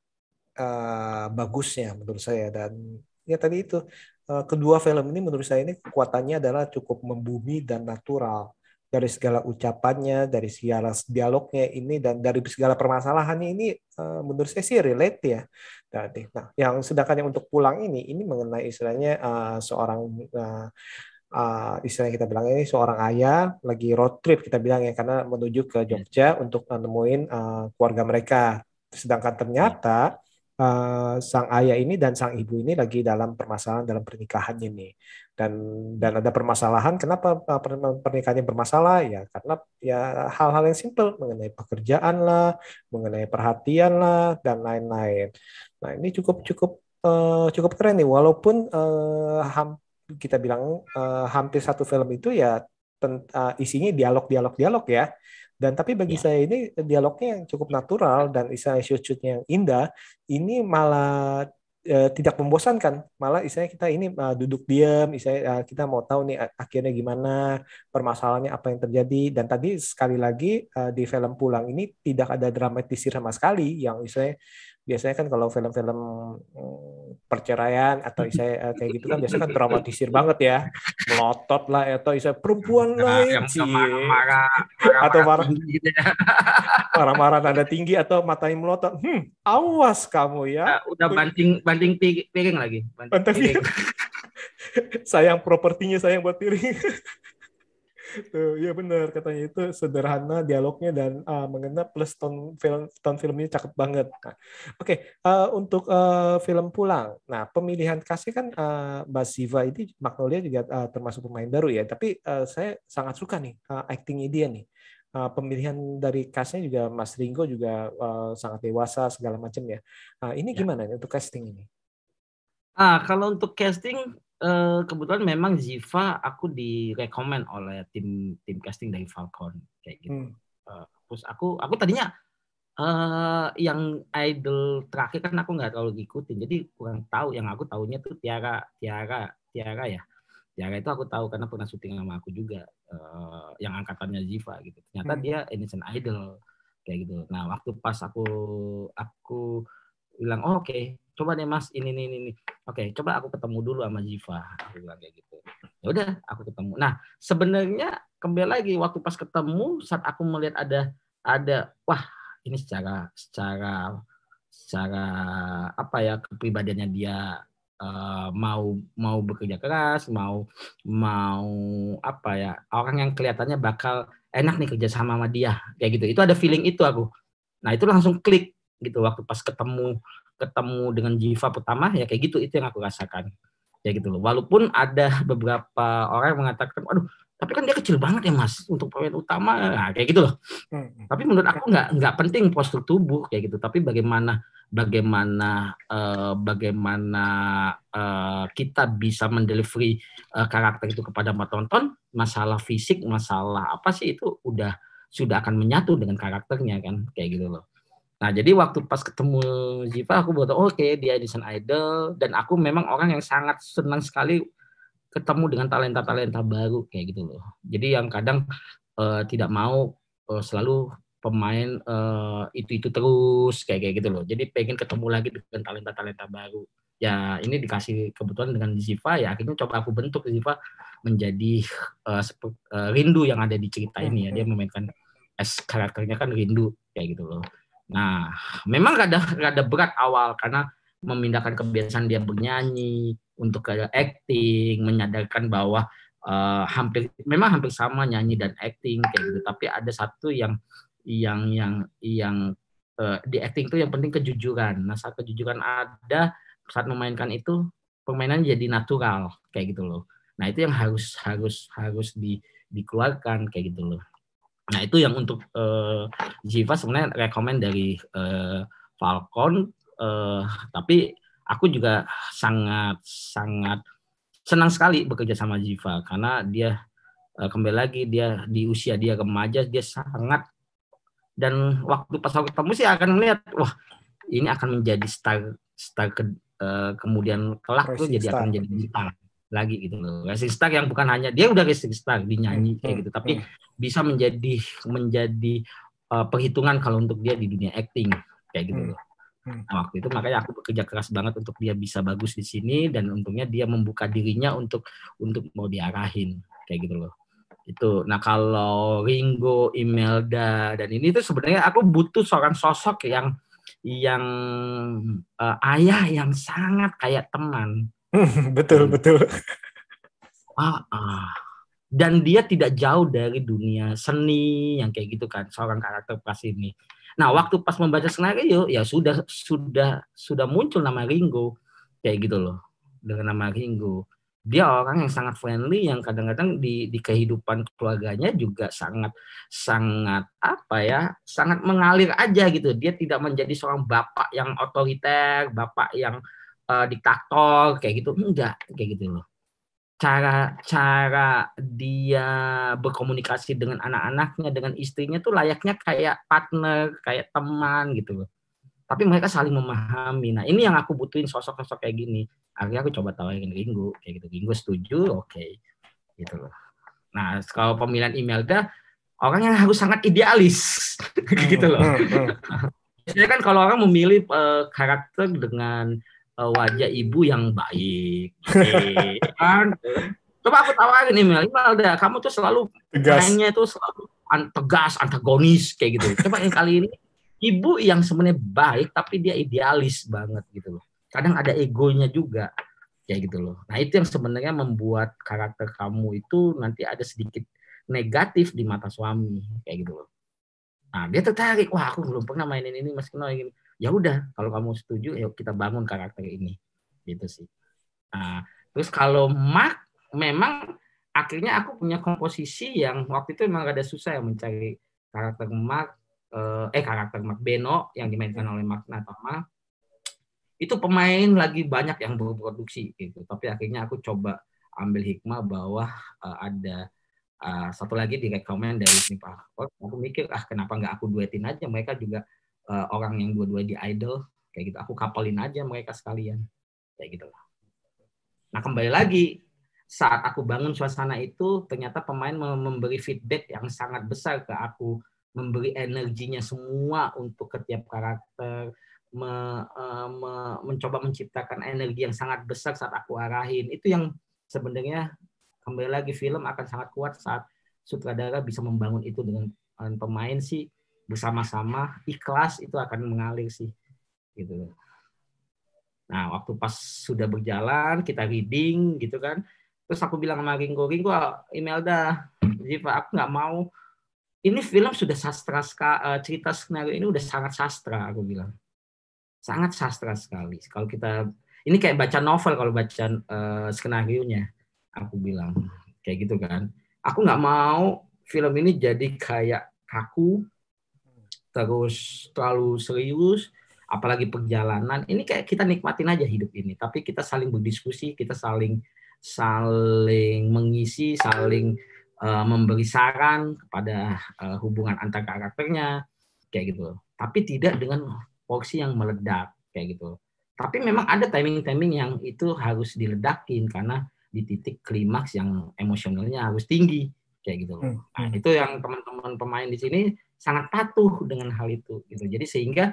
bagusnya menurut saya, dan ya tadi itu kedua film ini menurut saya ini kekuatannya adalah cukup membumi dan natural dari segala ucapannya, dari segala dialognya ini, dan dari segala permasalahannya ini menurut saya sih relate ya. Nah, yang sedangkan yang untuk pulang ini mengenai istilahnya seorang istilahnya kita bilang ini seorang ayah lagi road trip kita bilang ya, karena menuju ke Jogja untuk nemuin keluarga mereka. Sedangkan ternyata sang ayah ini dan sang ibu ini lagi dalam permasalahan dalam pernikahannya nih, dan ada permasalahan. Kenapa pernikahannya bermasalah ya? Karena ya hal-hal yang simpel mengenai pekerjaan lah, mengenai perhatian lah, dan lain-lain. Nah ini cukup keren nih, walaupun kita bilang hampir satu film itu ya isinya dialog ya. Dan tapi bagi saya ini dialognya yang cukup natural dan istilahnya shoot-shootnya yang indah, ini malah tidak membosankan. Malah istilahnya kita ini duduk diam, istilahnya kita mau tahu nih akhirnya gimana, permasalahannya apa yang terjadi. Dan tadi sekali lagi di film Pulang ini tidak ada dramatisir sama sekali, yang istilahnya Biasanya kan kalau film-film perceraian atau saya kayak gitu kan biasanya kan dramatisir banget ya, melotot lah atau saya perempuan lain Yang cie marah-marah, atau marah-marah tinggi gitu ya. marah-marah nada tinggi atau matanya melotot. Awas kamu ya. Udah banting piring lagi, banting Mantap ya. piring. Sayang propertinya, sayang buat piring. Tuh, ya benar katanya itu sederhana dialognya dan mengena plus ton filmnya cakep banget. Nah, oke, untuk film Pulang. Nah, pemilihan cast kan Mbak Ziva ini Magnolia juga termasuk pemain baru ya, tapi saya sangat suka nih actingnya dia nih. Pemilihan dari castnya juga Mas Ringo juga sangat dewasa segala macam ya. Ini gimana nih untuk casting ini? Kalau untuk casting kebetulan memang Ziva aku direkomend oleh tim casting dari Falcon kayak gitu. Terus aku tadinya yang idol terakhir kan aku nggak terlalu ngikutin, jadi kurang tahu. Yang aku tahunya tuh Tiara ya. Tiara itu aku tahu karena pernah syuting sama aku juga, yang angkatannya Ziva gitu. Ternyata dia Indonesian Idol kayak gitu. Nah waktu pas aku bilang oke, coba deh Mas ini. Oke, coba aku ketemu dulu sama Ziva. Aku bilang kayak gitu. Ya udah, aku ketemu. Nah, sebenarnya kembali lagi waktu pas ketemu, saat aku melihat ada wah, ini secara apa ya, kepribadiannya dia mau bekerja keras, mau apa ya, orang yang kelihatannya bakal enak nih kerja sama dia kayak gitu. Itu ada feeling itu aku. Nah, itu langsung klik gitu waktu pas ketemu dengan Ziva pertama, ya kayak gitu, itu yang aku rasakan kayak gitu loh. Walaupun ada beberapa orang yang mengatakan aduh, tapi kan dia kecil banget ya Mas untuk pemain utama, nah, kayak gitu loh. Tapi menurut aku nggak penting postur tubuh kayak gitu, tapi bagaimana kita bisa mendelivery karakter itu kepada penonton. Masalah fisik, masalah apa sih, itu sudah akan menyatu dengan karakternya kan, kayak gitu loh. Nah, jadi waktu pas ketemu Ziva, aku baru tahu oke, dia Indonesian Idol, dan aku memang orang yang sangat senang sekali ketemu dengan talenta-talenta baru kayak gitu loh. Jadi yang kadang tidak mau selalu pemain itu terus kayak gitu loh. Jadi pengen ketemu lagi dengan talenta-talenta baru. Ya ini dikasih kebetulan dengan Ziva, ya akhirnya coba aku bentuk Ziva menjadi Rindu yang ada di cerita ini ya. Dia memainkan karakternya kan Rindu kayak gitu loh. Nah, memang rada berat awal karena memindahkan kebiasaan dia bernyanyi untuk ke acting, menyadarkan bahwa hampir sama nyanyi dan acting kayak gitu. Tapi ada satu yang di acting itu yang penting kejujuran. Nah, saat kejujuran ada, saat memainkan itu permainan jadi natural kayak gitu loh. Nah, itu yang harus dikeluarkan kayak gitu loh. Nah, itu yang untuk Ziva sebenarnya rekomend dari Falcon, tapi aku juga sangat senang sekali bekerja sama Ziva karena dia kembali lagi dia di usia dia remaja, dia sangat, dan waktu pas aku ketemu sih akan melihat wah ini akan menjadi star kemudian kelak tuh jadi akan menjadi bintang lagi gitu loh. Rising star yang bukan hanya dia udah rising star di nyanyi kayak gitu, tapi bisa menjadi perhitungan kalau untuk dia di dunia acting kayak gitu loh. Nah, waktu itu makanya aku bekerja keras banget untuk dia bisa bagus di sini, dan untungnya dia membuka dirinya untuk mau diarahin kayak gitu loh. Itu. Nah, kalau Ringo, Imelda dan ini tuh sebenarnya aku butuh seorang sosok yang ayah yang sangat kayak teman. Betul. Dan dia tidak jauh dari dunia seni yang kayak gitu kan, seorang karakter pas ini. Nah, waktu pas membaca skenario ya sudah muncul nama Ringo kayak gitu loh. Dengan nama Ringo, dia orang yang sangat friendly, yang kadang-kadang di kehidupan keluarganya juga sangat apa ya, sangat mengalir aja gitu. Dia tidak menjadi seorang bapak yang otoriter, bapak yang diktator kayak gitu, enggak kayak gitu loh. Cara dia berkomunikasi dengan anak-anaknya, dengan istrinya tuh layaknya kayak partner, kayak teman gitu loh. Tapi mereka saling memahami. Nah, ini yang aku butuhin, sosok-sosok kayak gini. Akhirnya aku coba tawarin Ringo kayak gitu. Ringo setuju, oke. Gitu loh. Nah, kalau pemilihan Imelda, orang yang harus sangat idealis gitu loh. biasanya kan kalau orang memilih karakter dengan wajah ibu yang baik, kan? Coba aku tawarin Imelda, kamu tuh selalu mainnya tuh selalu tegas, antagonis kayak gitu. Coba yang kali ini ibu yang sebenarnya baik tapi dia idealis banget gitu loh. Kadang ada egonya juga kayak gitu loh. Nah itu yang sebenarnya membuat karakter kamu itu nanti ada sedikit negatif di mata suami kayak gitu loh. Nah dia tertarik, wah aku belum pernah mainin ini Mas Keno ini. Ya udah kalau kamu setuju, yuk kita bangun karakter ini gitu sih. Nah terus kalau Mark memang akhirnya aku punya komposisi yang waktu itu memang ada susah ya mencari karakter Mark Beno yang dimainkan oleh Mark Natama. Itu pemain lagi banyak yang berproduksi gitu. Tapi akhirnya aku coba ambil hikmah bahwa ada satu lagi direkomend dari Pak. Aku mikir kenapa nggak aku duetin aja, mereka juga orang yang dua-dua di idol kayak gitu. Aku kapalin aja mereka sekalian kayak gitu. Nah kembali lagi saat aku bangun suasana itu ternyata pemain memberi feedback yang sangat besar ke aku, memberi energinya semua untuk setiap karakter, mencoba menciptakan energi yang sangat besar saat aku arahin. Itu yang sebenarnya kembali lagi film akan sangat kuat saat sutradara bisa membangun itu dengan pemain sih bersama-sama ikhlas, itu akan mengalir sih gitu. Nah waktu pas sudah berjalan kita reading gitu kan, terus aku bilang sama Ringo, Imelda, Ziva, aku nggak mau, ini film sudah sastra, cerita skenario ini udah sangat sastra, aku bilang sangat sastra sekali. Kalau kita ini kayak baca novel, kalau baca skenario-nya, aku bilang kayak gitu kan. Aku nggak mau film ini jadi kayak kaku, terus terlalu serius, apalagi perjalanan. Ini kayak kita nikmatin aja hidup ini, tapi kita saling berdiskusi, kita saling mengisi, saling memberi saran kepada hubungan antar karakternya, kayak gitu. Tapi tidak dengan porsi yang meledak kayak gitu. Tapi memang ada timing-timing yang itu harus diledakin karena di titik klimaks yang emosionalnya harus tinggi kayak gitu. Nah, itu yang teman-teman pemain di sini sangat patuh dengan hal itu gitu. Jadi sehingga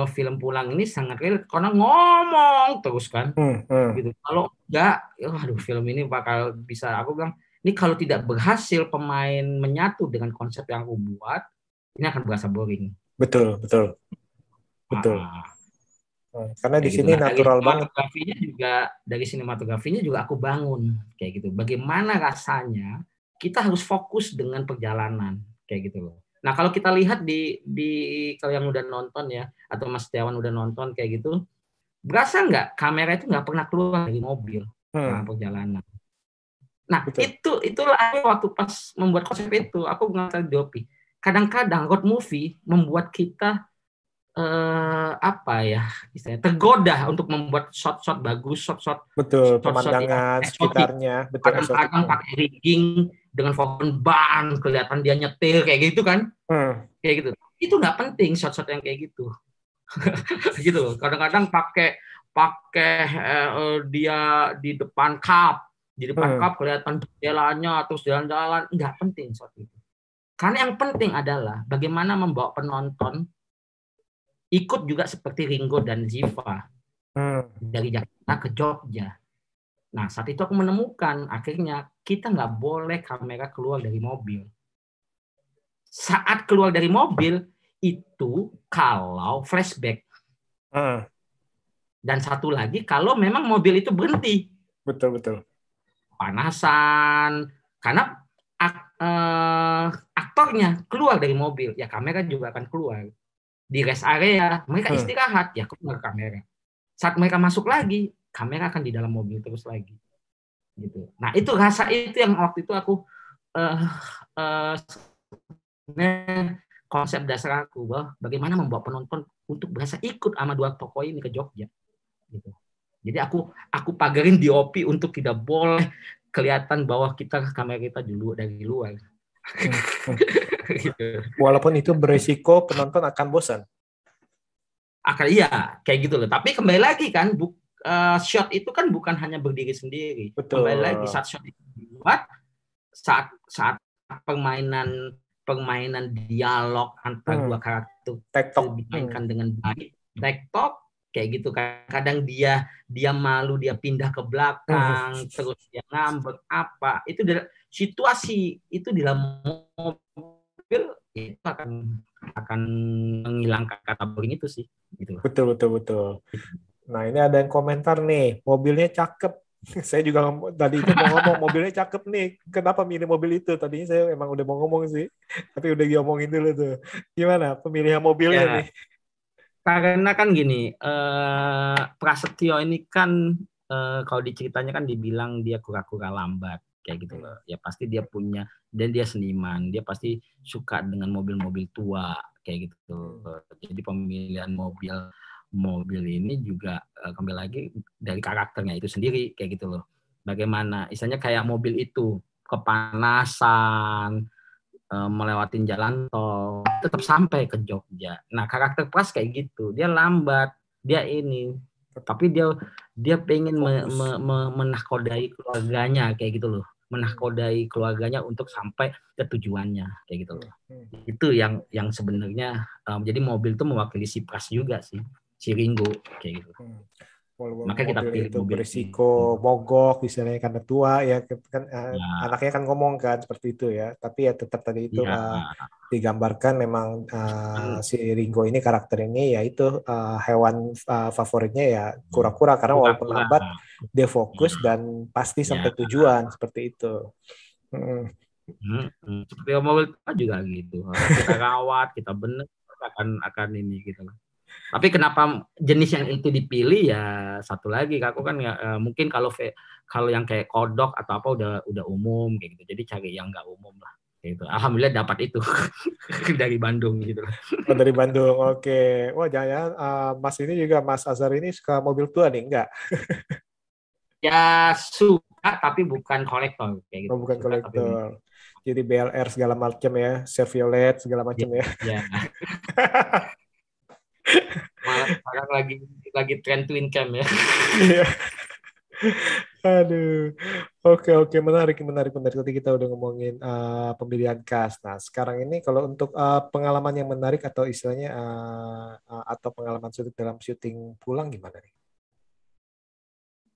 film Pulang ini sangat real karena ngomong terus kan. Gitu. Kalau enggak, film ini bakal bisa, aku bilang ini kalau tidak berhasil pemain menyatu dengan konsep yang aku buat, ini akan berasa boring. Betul. Karena di sini gitu. natural banget. Dari sinematografinya juga aku bangun kayak gitu. Bagaimana rasanya kita harus fokus dengan perjalanan kayak gitu loh. Nah kalau kita lihat di kalau yang udah nonton ya, atau Mas Setiawan udah nonton kayak gitu, berasa nggak kamera itu nggak pernah keluar dari mobil selama perjalanan. Nah itulah waktu pas membuat konsep itu aku ngatakan Dopi. Kadang-kadang road movie membuat kita istilahnya tergoda untuk membuat shot-shot bagus, shot-shot pemandangan sekitarnya, kadang-kadang pakai rigging dengan fokus ban, kelihatan dia nyetir kayak gitu kan, kayak gitu. Itu nggak penting shot-shot yang kayak gitu, gitu. Kadang-kadang pakai dia di depan cup kelihatan jalannya terus jalan-jalan, nggak penting shot itu. Karena yang penting adalah bagaimana membawa penonton ikut juga seperti Ringo dan Ziva dari Jakarta ke Jogja. Nah saat itu aku menemukan akhirnya kita nggak boleh kamera keluar dari mobil. Saat keluar dari mobil itu kalau flashback. Dan satu lagi kalau memang mobil itu berhenti. Betul. Panasan karena aktornya keluar dari mobil, ya kamera juga akan keluar. Di rest area mereka istirahat, ya keluar kamera. Saat mereka masuk lagi, kamera akan di dalam mobil terus lagi. Gitu. Nah itu rasa itu yang waktu itu aku konsep dasar aku bahwa bagaimana membawa penonton untuk berasa ikut sama dua tokoh ini ke Jogja. Gitu. Jadi aku pagarin DOP untuk tidak boleh kelihatan bahwa kamera kita dulu dari luar. Gitu. Walaupun itu beresiko penonton akan bosan. Iya, kayak gitu loh. Tapi kembali lagi kan, shot itu kan bukan hanya berdiri sendiri. Betul. Kembali lagi saat shot itu dibuat, saat permainan dialog antara dua karakter tuh TikTok. dimainkan dengan baik. TikTok kayak gitu, kadang dia malu, dia pindah ke belakang, terus dia ngambek apa, itu situasi itu di dalam mobil itu akan menghilangkan kata boring itu sih gitu. Betul. Nah, ini ada yang komentar nih, mobilnya cakep. Saya juga tadi itu mau ngomong mobilnya cakep nih. Kenapa milih mobil itu? Tadinya saya emang udah mau ngomong sih, tapi udah diomongin dulu tuh. Gimana pemilihan mobilnya nih? Karena kan gini, Prasetyo ini kan kalau diceritanya kan dibilang dia kura-kura lambat kayak gitu loh. Ya pasti dia punya, dan dia seniman, dia pasti suka dengan mobil-mobil tua kayak gitu. Jadi pemilihan mobil ini juga kembali lagi dari karakternya itu sendiri kayak gitu loh. Bagaimana, misalnya kayak mobil itu kepanasan, melewatin jalan tol, tetap sampai ke Jogja. Nah, karakter Pras kayak gitu, dia lambat, dia ini, tapi dia pengen menahkodai keluarganya kayak gitu loh, menahkodai keluarganya untuk sampai ke tujuannya kayak gitu loh. Itu yang sebenarnya jadi mobil itu mewakili si Pras juga sih, si Ringo kayak gitu. Maka kita pilih itu mobil berisiko mogok misalnya karena tua ya kan anaknya kan ngomong kan seperti itu ya, tapi ya tetap tadi itu digambarkan memang si Ringo ini karakter ini yaitu hewan favoritnya ya kura-kura, karena walaupun lambat dia fokus dan pasti sampai tujuan seperti itu. Seperti mobil juga gitu, kita rawat, kita bener akan ini gitu loh. Tapi kenapa jenis yang itu dipilih ya satu lagi, aku kan ya, mungkin kalau yang kayak kodok atau apa udah umum kayak gitu, jadi cari yang nggak umum lah gitu. Alhamdulillah dapat itu dari Bandung gitu. Oh, dari Bandung, oke. Wah, jangan Mas ini juga, Mas Azhar ini suka mobil tua nih, enggak? Ya suka tapi bukan kolektor kayak gitu. Oh, bukan kolektor. Jadi BLR segala macam ya, Chevrolet segala macam ya. Malah sekarang lagi tren twin cam ya. Aduh, oke, menarik. Tadi kita udah ngomongin pemilihan cast. Nah, sekarang ini kalau untuk pengalaman yang menarik atau istilahnya atau pengalaman syuting dalam syuting pulang gimana nih?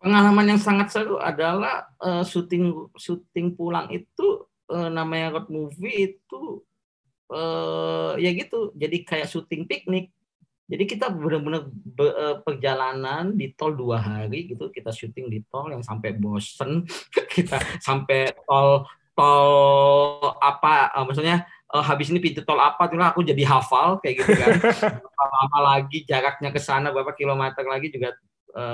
Pengalaman yang sangat seru adalah syuting pulang itu namanya road movie itu ya gitu. Jadi kayak syuting piknik. Jadi kita benar-benar perjalanan di tol 2 hari gitu, kita syuting di tol yang sampai bosen, kita sampai tol apa, maksudnya habis ini pintu tol apa tuh aku jadi hafal kayak gitu kan. Lama lagi jaraknya ke sana berapa kilometer lagi juga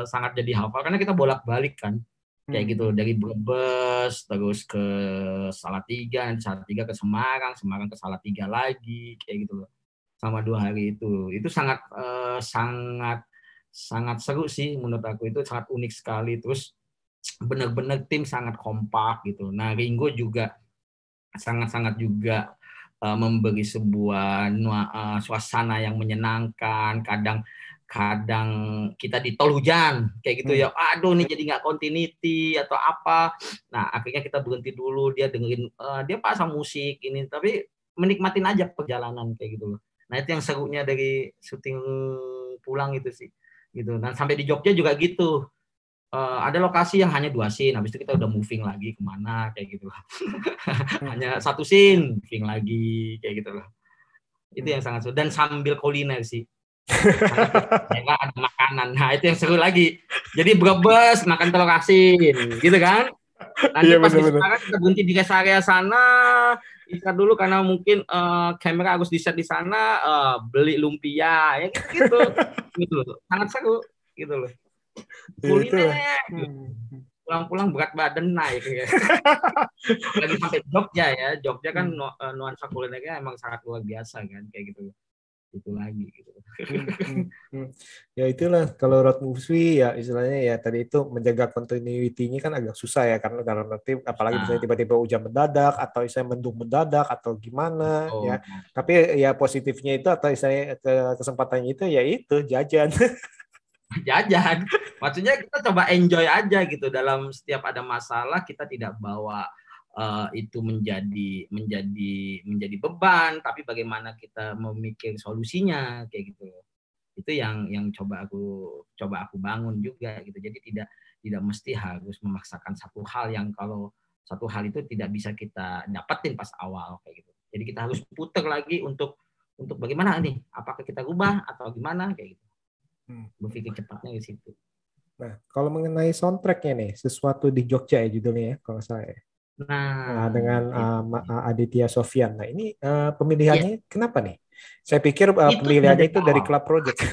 sangat jadi hafal karena kita bolak-balik kan. Kayak gitu dari Brebes terus ke Salatiga ke Semarang ke Salatiga lagi kayak gitu loh. Sama 2 hari itu sangat seru sih menurut aku, itu sangat unik sekali, terus benar-benar tim sangat kompak gitu. Nah, Ringo juga sangat juga memberi sebuah suasana yang menyenangkan. Kadang kita di tol hujan kayak gitu ya, aduh nih jadi nggak continuity atau apa. Nah, akhirnya kita berhenti dulu, dia dengerin, dia pasang musik ini, tapi menikmatin aja perjalanan kayak gitu loh. Nah, itu yang serunya dari syuting pulang itu sih gitu. Nah, sampai di Jogja juga gitu, ada lokasi yang hanya 2 scene, habis itu kita udah moving lagi kemana kayak gitu. Hanya 1 scene moving lagi kayak gitu loh. Itu yang sangat seru, dan sambil kuliner sih. Karena ada makanan. Nah, itu yang seru lagi. Jadi Brebes makan telur asin gitu kan. Nanti pas di sekarang kita berhenti di rest area sana, istirahat dulu karena mungkin kamera harus di set di sana, beli lumpia ya gitu loh. Sangat seru gitu loh. Kuliner pulang-pulang berat badan naik ya. Lagi sampai Jogja ya, Jogja kan nuansa kulinernya emang sangat luar biasa kan kayak gitu. Itu lagi gitu. Ya itulah kalau road movie ya istilahnya ya tadi itu menjaga continuity-nya kan agak susah ya, karena nanti apalagi misalnya tiba-tiba hujan mendadak atau misalnya mendung mendadak atau gimana ya. Tapi ya positifnya itu atau misalnya kesempatannya itu ya itu jajan. Maksudnya kita coba enjoy aja gitu, dalam setiap ada masalah kita tidak bawa itu menjadi beban, tapi bagaimana kita memikir solusinya kayak gitu. Itu yang coba aku bangun juga gitu. Jadi tidak mesti harus memaksakan satu hal yang kalau satu hal itu tidak bisa kita dapetin pas awal kayak gitu. Jadi kita harus putar lagi untuk bagaimana nih, apakah kita rubah atau gimana kayak gitu. Berpikir cepatnya di situ. Nah, kalau mengenai soundtracknya nih, Sesuatu di Jogja ya judulnya ya, kalau saya. Nah, dengan Aditya Sofyan. Nah, ini pemilihannya kenapa nih? Saya pikir pemilihannya itu dari Club Project.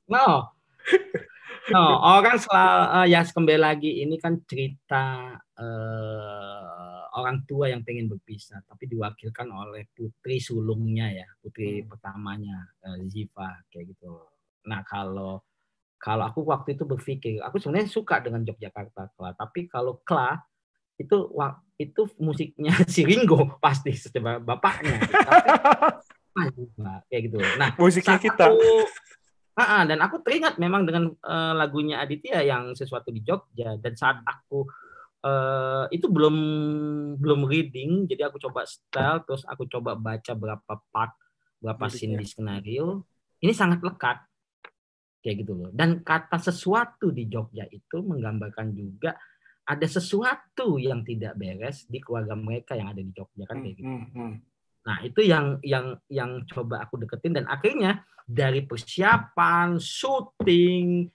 No, orang selalu ya kembali lagi ini kan cerita orang tua yang pengen berpisah, tapi diwakilkan oleh putri sulungnya ya, putri pertamanya Ziva kayak gitu. Nah kalau aku waktu itu berpikir, aku sebenarnya suka dengan Yogyakarta Kla, tapi kalau Kla itu musiknya si Ringo pasti setiap bapaknya. Tapi, kayak gitu. Nah musiknya kita. Dan aku teringat memang dengan lagunya Aditya yang Sesuatu di Jogja, dan saat aku itu belum reading, jadi aku coba style, terus aku coba baca berapa scene di skenario, ini sangat lekat kayak gitu loh. Dan kata sesuatu di Jogja itu menggambarkan juga ada sesuatu yang tidak beres di keluarga mereka yang ada di Jogja kan kayak gitu. Nah itu yang coba aku deketin, dan akhirnya dari persiapan, syuting,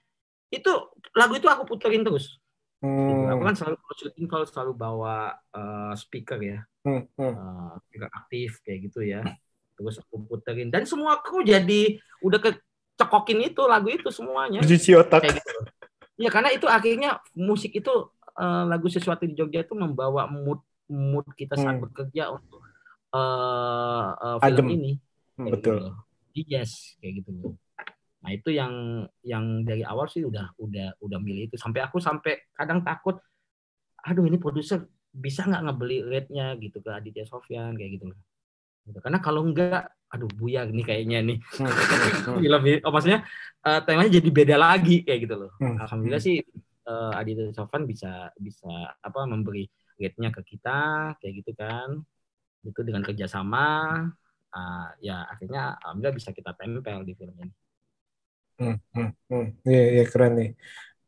itu lagu itu aku puterin terus. Gitu. Aku kan selalu syuting kalau selalu bawa speaker ya, speaker aktif kayak gitu ya. Terus aku puterin, dan semua kru jadi udah kecekokin itu lagu itu semuanya. Cuci otak. Kayak gitu. Ya karena itu akhirnya musik itu lagu Sesuatu di Jogja itu membawa mood kita saat bekerja untuk film ini. Betul. Gitu. Yes, kayak gitu. Nah itu yang dari awal sih udah milih itu. Sampai kadang takut, aduh ini produser bisa nggak ngebeli rate-nya gitu ke Aditya Sofyan kayak gitu. Karena kalau enggak, aduh buyar nih kayaknya nih. Maksudnya temanya jadi beda lagi kayak gitu loh. Alhamdulillah sih Aditya Sofyan bisa memberi rate-nya ke kita kayak gitu kan. Itu dengan kerjasama. Ya akhirnya alhamdulillah bisa kita tempel di film ini. Iya keren nih.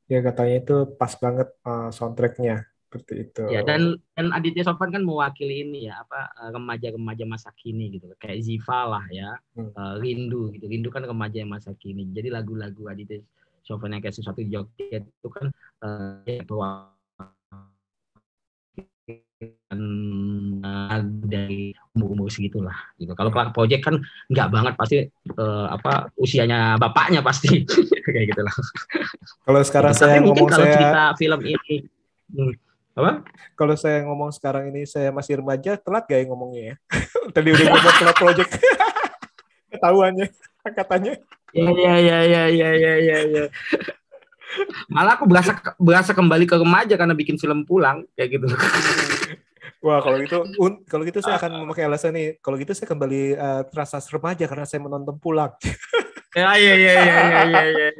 Ya katanya itu pas banget soundtracknya seperti itu. Ya dan Aditya Sofyan kan mewakili ini ya remaja-remaja masa kini gitu kayak Ziva lah ya, Rindu gitu. Rindu kan remaja yang masa kini. Jadi lagu-lagu Aditya Sofyan yang kayak Sesuatu di Jogja itu kan dari umur segitulah gitu. Kalau Clark Project kan nggak banget, pasti usianya bapaknya pasti kayak gitulah. Kalau sekarang gitu. Saya ngomong kalau cerita film ini apa? Kalau saya ngomong sekarang ini saya masih remaja, telat gak ya ngomongnya ya? Tadi udah ngomong Clark Project. Ketahuannya katanya. Iya. Malah aku berasa kembali ke remaja karena bikin film pulang kayak gitu. Wah, kalau gitu saya akan memakai alasan nih. Kalau gitu saya kembali terasa remaja karena saya menonton pulang. Iya.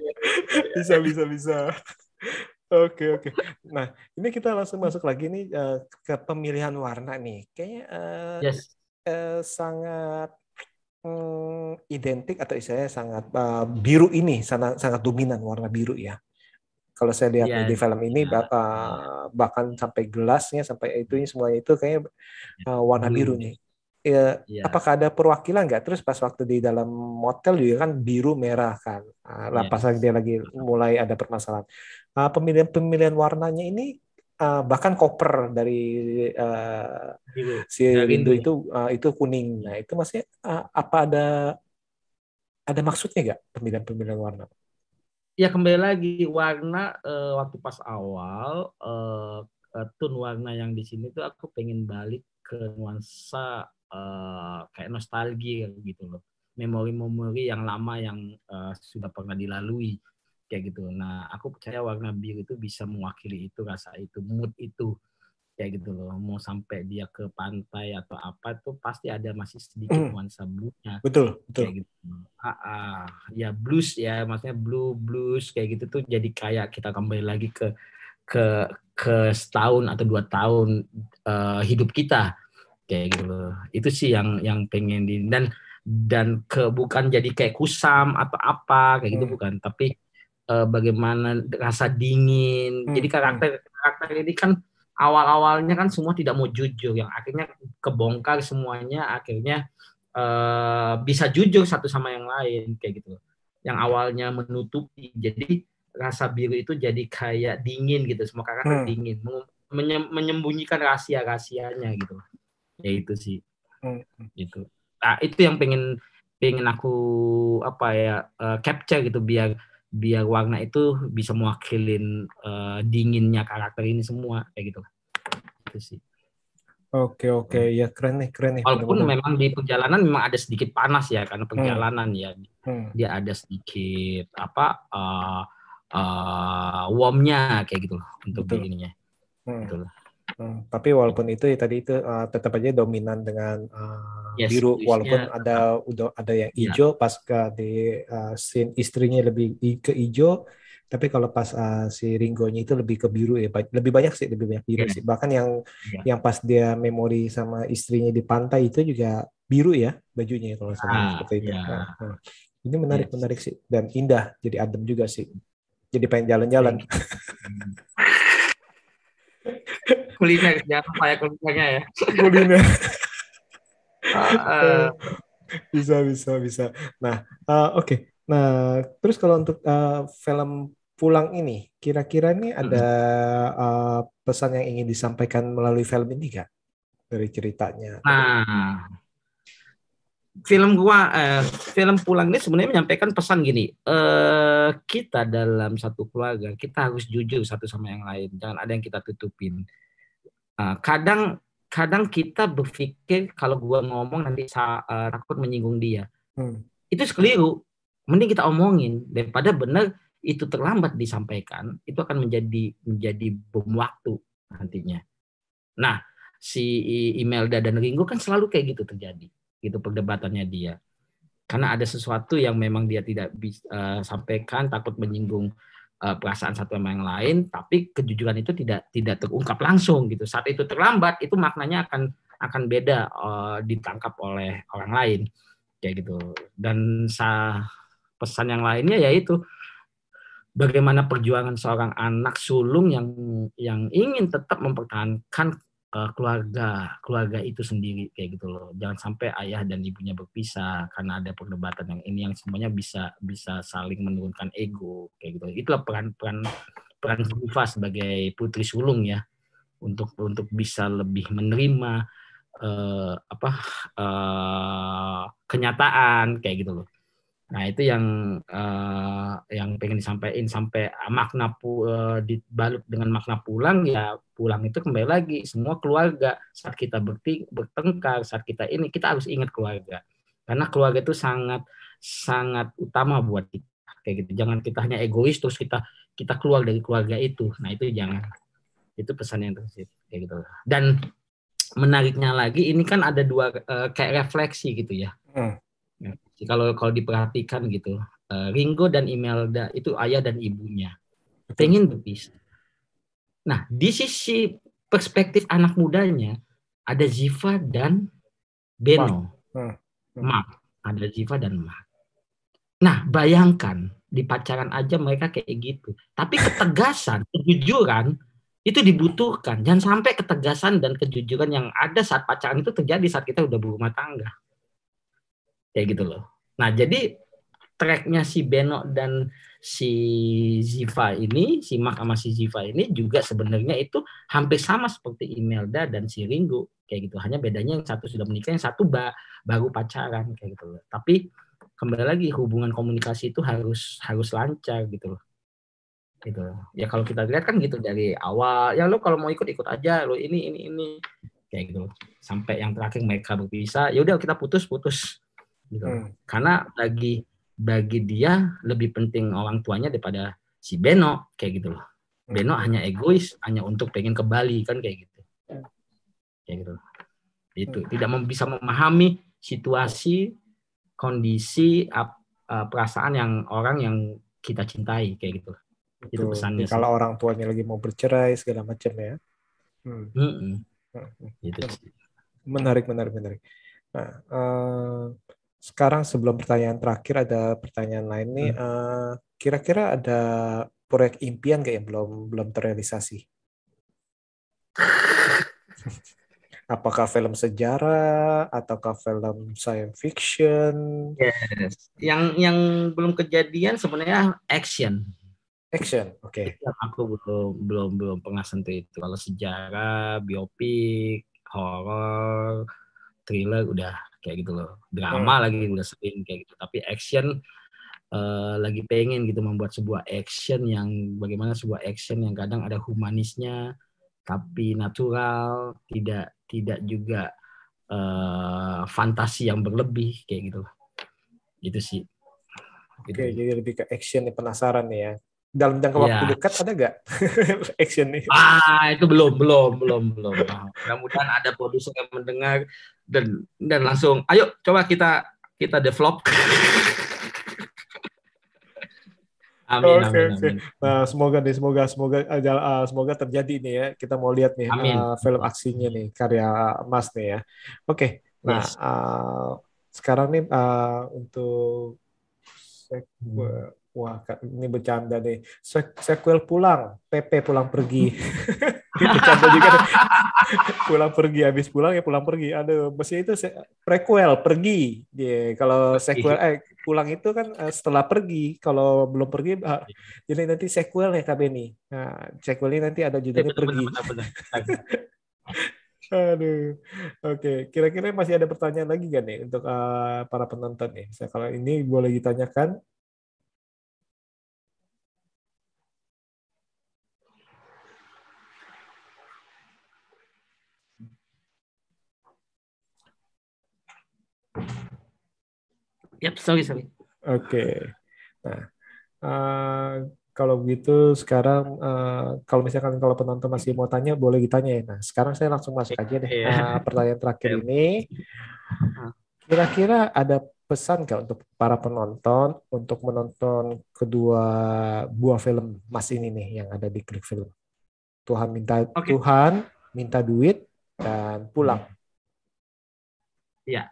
Bisa. Oke. Nah, ini kita langsung masuk lagi nih ke pemilihan warna nih. Kayaknya sangat identik atau istilahnya sangat biru ini sangat dominan warna biru ya. Kalau saya lihat di film ini bahkan sampai gelasnya sampai itunya semuanya itu kayaknya warna biru nih. Apakah ada perwakilan nggak? Terus pas waktu di dalam motel juga kan biru merah kan. Pas dia lagi mulai ada permasalahan. Pemilihan warnanya ini bahkan koper dari si Rindu itu kuning. Nah itu maksudnya apa ada maksudnya nggak pemilihan warna? Ya kembali lagi warna waktu pas awal tone warna yang di sini tuh aku pengen balik ke nuansa kayak nostalgia gitu loh, memori-memori yang lama yang sudah pernah dilalui kayak gitu. Nah aku percaya warna biru itu bisa mewakili itu, rasa itu, mood itu kayak gitu loh. Mau sampai dia ke pantai atau apa tuh pasti ada masih sedikit nuansa blues-nya. Betul. Kayak gitu. Ya blues ya, maksudnya blues kayak gitu tuh jadi kayak kita kembali lagi ke ke setahun atau 2 tahun hidup kita kayak gitu loh. Itu sih yang pengen dan bukan jadi kayak kusam atau apa kayak gitu, bukan, tapi bagaimana rasa dingin. Jadi karakter ini kan awal-awalnya kan semua tidak mau jujur, yang akhirnya kebongkar semuanya, akhirnya bisa jujur satu sama yang lain kayak gitu. Yang awalnya menutupi, jadi rasa biru itu jadi kayak dingin gitu, semua karakter dingin, menyembunyikan rahasia-rahasianya gitu. Ya itu sih. Gitu. Nah, itu yang pengen aku capture gitu, biar warna itu bisa mewakilin dinginnya karakter ini semua kayak gitu. Itu sih. Oke, ya keren nih. Walaupun memang di perjalanan memang ada sedikit panas ya, karena perjalanan ya dia ada sedikit warmnya kayak gitu untuk ininya. Gitu. Tapi walaupun itu ya tadi itu tetap aja dominan dengan biru, walaupun ada yang hijau pas di scene istrinya lebih ke hijau, tapi kalau pas si Ringonya itu lebih ke biru ya, lebih banyak biru sih. Bahkan yang pas dia memori sama istrinya di pantai itu juga biru ya bajunya kalau salah seperti itu. Ini menarik sih, dan indah, jadi adem juga sih, jadi pengen jalan-jalan. Kuliner, jangan lupa ya kulinernya ya. Kuliner. Bisa. Nah, oke. Nah, terus kalau untuk film Pulang ini, kira-kira nih ada pesan yang ingin disampaikan melalui film ini nggak? Dari ceritanya. Nah, film Pulang ini sebenarnya menyampaikan pesan gini, kita dalam satu keluarga, kita harus jujur satu sama yang lain, jangan ada yang kita tutupin. Kadang kita berpikir kalau gua ngomong nanti takut menyinggung dia. Itu keliru. Mending kita omongin daripada benar itu terlambat disampaikan, itu akan menjadi bom waktu nantinya. Nah, si Imelda dan Ringo kan selalu kayak gitu terjadi, gitu perdebatannya dia. Karena ada sesuatu yang memang dia tidak bisa sampaikan, takut menyinggung perasaan satu sama yang lain, tapi kejujuran itu tidak terungkap langsung gitu. Saat itu terlambat, itu maknanya akan beda ditangkap oleh orang lain kayak gitu. Dan pesan yang lainnya yaitu bagaimana perjuangan seorang anak sulung yang ingin tetap mempertahankan keluarga itu sendiri kayak gitu loh. Jangan sampai ayah dan ibunya berpisah karena ada perdebatan yang semuanya bisa saling menurunkan ego kayak gitu. Itulah peran Ziva sebagai putri sulung ya, untuk bisa lebih menerima kenyataan kayak gitu loh. Nah, itu yang pengen disampaikan, sampai makna dibalut dengan makna pulang. Ya pulang itu kembali lagi semua keluarga. Saat kita bertengkar, saat kita kita harus ingat keluarga, karena keluarga itu sangat utama buat kita kayak gitu. Jangan kita hanya egois terus kita keluar dari keluarga itu. Nah, itu jangan. Itu pesan yang tersebut kayak gitu. Dan menariknya lagi, ini kan ada dua kayak refleksi gitu ya. Kalau diperhatikan gitu, Ringo dan Imelda itu ayah dan ibunya pengen berpisah. Nah, di sisi perspektif anak mudanya ada Ziva dan Beno, Mark, ada Ziva dan Mark. Nah, bayangkan di pacaran aja mereka kayak gitu. Tapi ketegasan, kejujuran itu dibutuhkan. Jangan sampai ketegasan dan kejujuran yang ada saat pacaran itu terjadi saat kita udah berumah tangga. Kayak gitu loh. Nah, jadi tracknya si Beno dan si Ziva ini, si Mark sama si Ziva ini juga sebenarnya itu hampir sama seperti Imelda dan si Ringo kayak gitu. Hanya bedanya yang satu sudah menikah, yang satu baru pacaran kayak gitu loh. Tapi kembali lagi hubungan komunikasi itu harus lancar gitu loh. Gitu. Ya kalau kita lihat kan gitu dari awal, ya lo kalau mau ikut aja, lo ini kayak gitu. Sampai yang terakhir mereka berpisah, ya udah kita putus. Gitu. Karena bagi dia lebih penting orang tuanya daripada si Beno kayak gitu loh. Beno hanya egois, hanya untuk pengen ke Bali kan kayak gitu. Kayak gitu. Itu tidak bisa memahami situasi, kondisi, perasaan yang orang yang kita cintai kayak gitu. Itu Betul. pesannya Jadi sih. kalau orang tuanya lagi mau bercerai segala macam ya. Gitu sih. Menarik. Nah, sekarang sebelum pertanyaan terakhir ada pertanyaan lain nih. Kira-kira ada proyek impian nggak yang belum terrealisasi? Apakah film sejarah ataukah film science fiction? Yes. Yang belum kejadian sebenarnya action. Action, oke. Itu yang aku belum pernah sentuh itu. Kalau sejarah, biopik, horor, thriller udah kayak gitu loh. Drama lagi udah sering kayak gitu. Tapi action lagi pengen gitu membuat sebuah action yang bagaimana sebuah action yang kadang ada humanisnya tapi natural, tidak juga fantasi yang berlebih kayak gitu. Gitu sih. Oke, jadi lebih ke action nih, penasaran nih ya. Dalam jangka waktu dekat ada nggak action nih? Itu belum. Nah, mudah-mudahan ada produser yang mendengar dan langsung, ayo coba kita develop. Amin. Nah, semoga terjadi nih ya. Kita mau lihat nih film aksinya nih, karya Mas nih ya. Oke. Nah, sekarang nih untuk wah, ini bercanda nih. Sequel pulang, PP pulang pergi. Ini bercanda juga nih. Pulang pergi, habis pulang ya pulang pergi. Aduh, mesti itu prequel pergi. Kalau sequel pulang itu kan setelah pergi. Kalau belum pergi, jadi nanti sequel ya KB nih. Nah, sequel ini nanti ada judulnya pergi. Benar. Aduh, oke. Kira-kira masih ada pertanyaan lagi kan nih untuk para penonton nih? Kalau ini boleh ditanyakan. Yap, sorry. Oke. Nah, kalau begitu sekarang kalau misalkan kalau penonton masih mau tanya boleh ditanya ya. Nah, sekarang saya langsung masuk aja deh. Pertanyaan terakhir ini. Kira-kira ada pesan nggak untuk para penonton untuk menonton kedua buah film Mas ini nih yang ada di Klik Film? Tuhan minta duit dan pulang. Ya.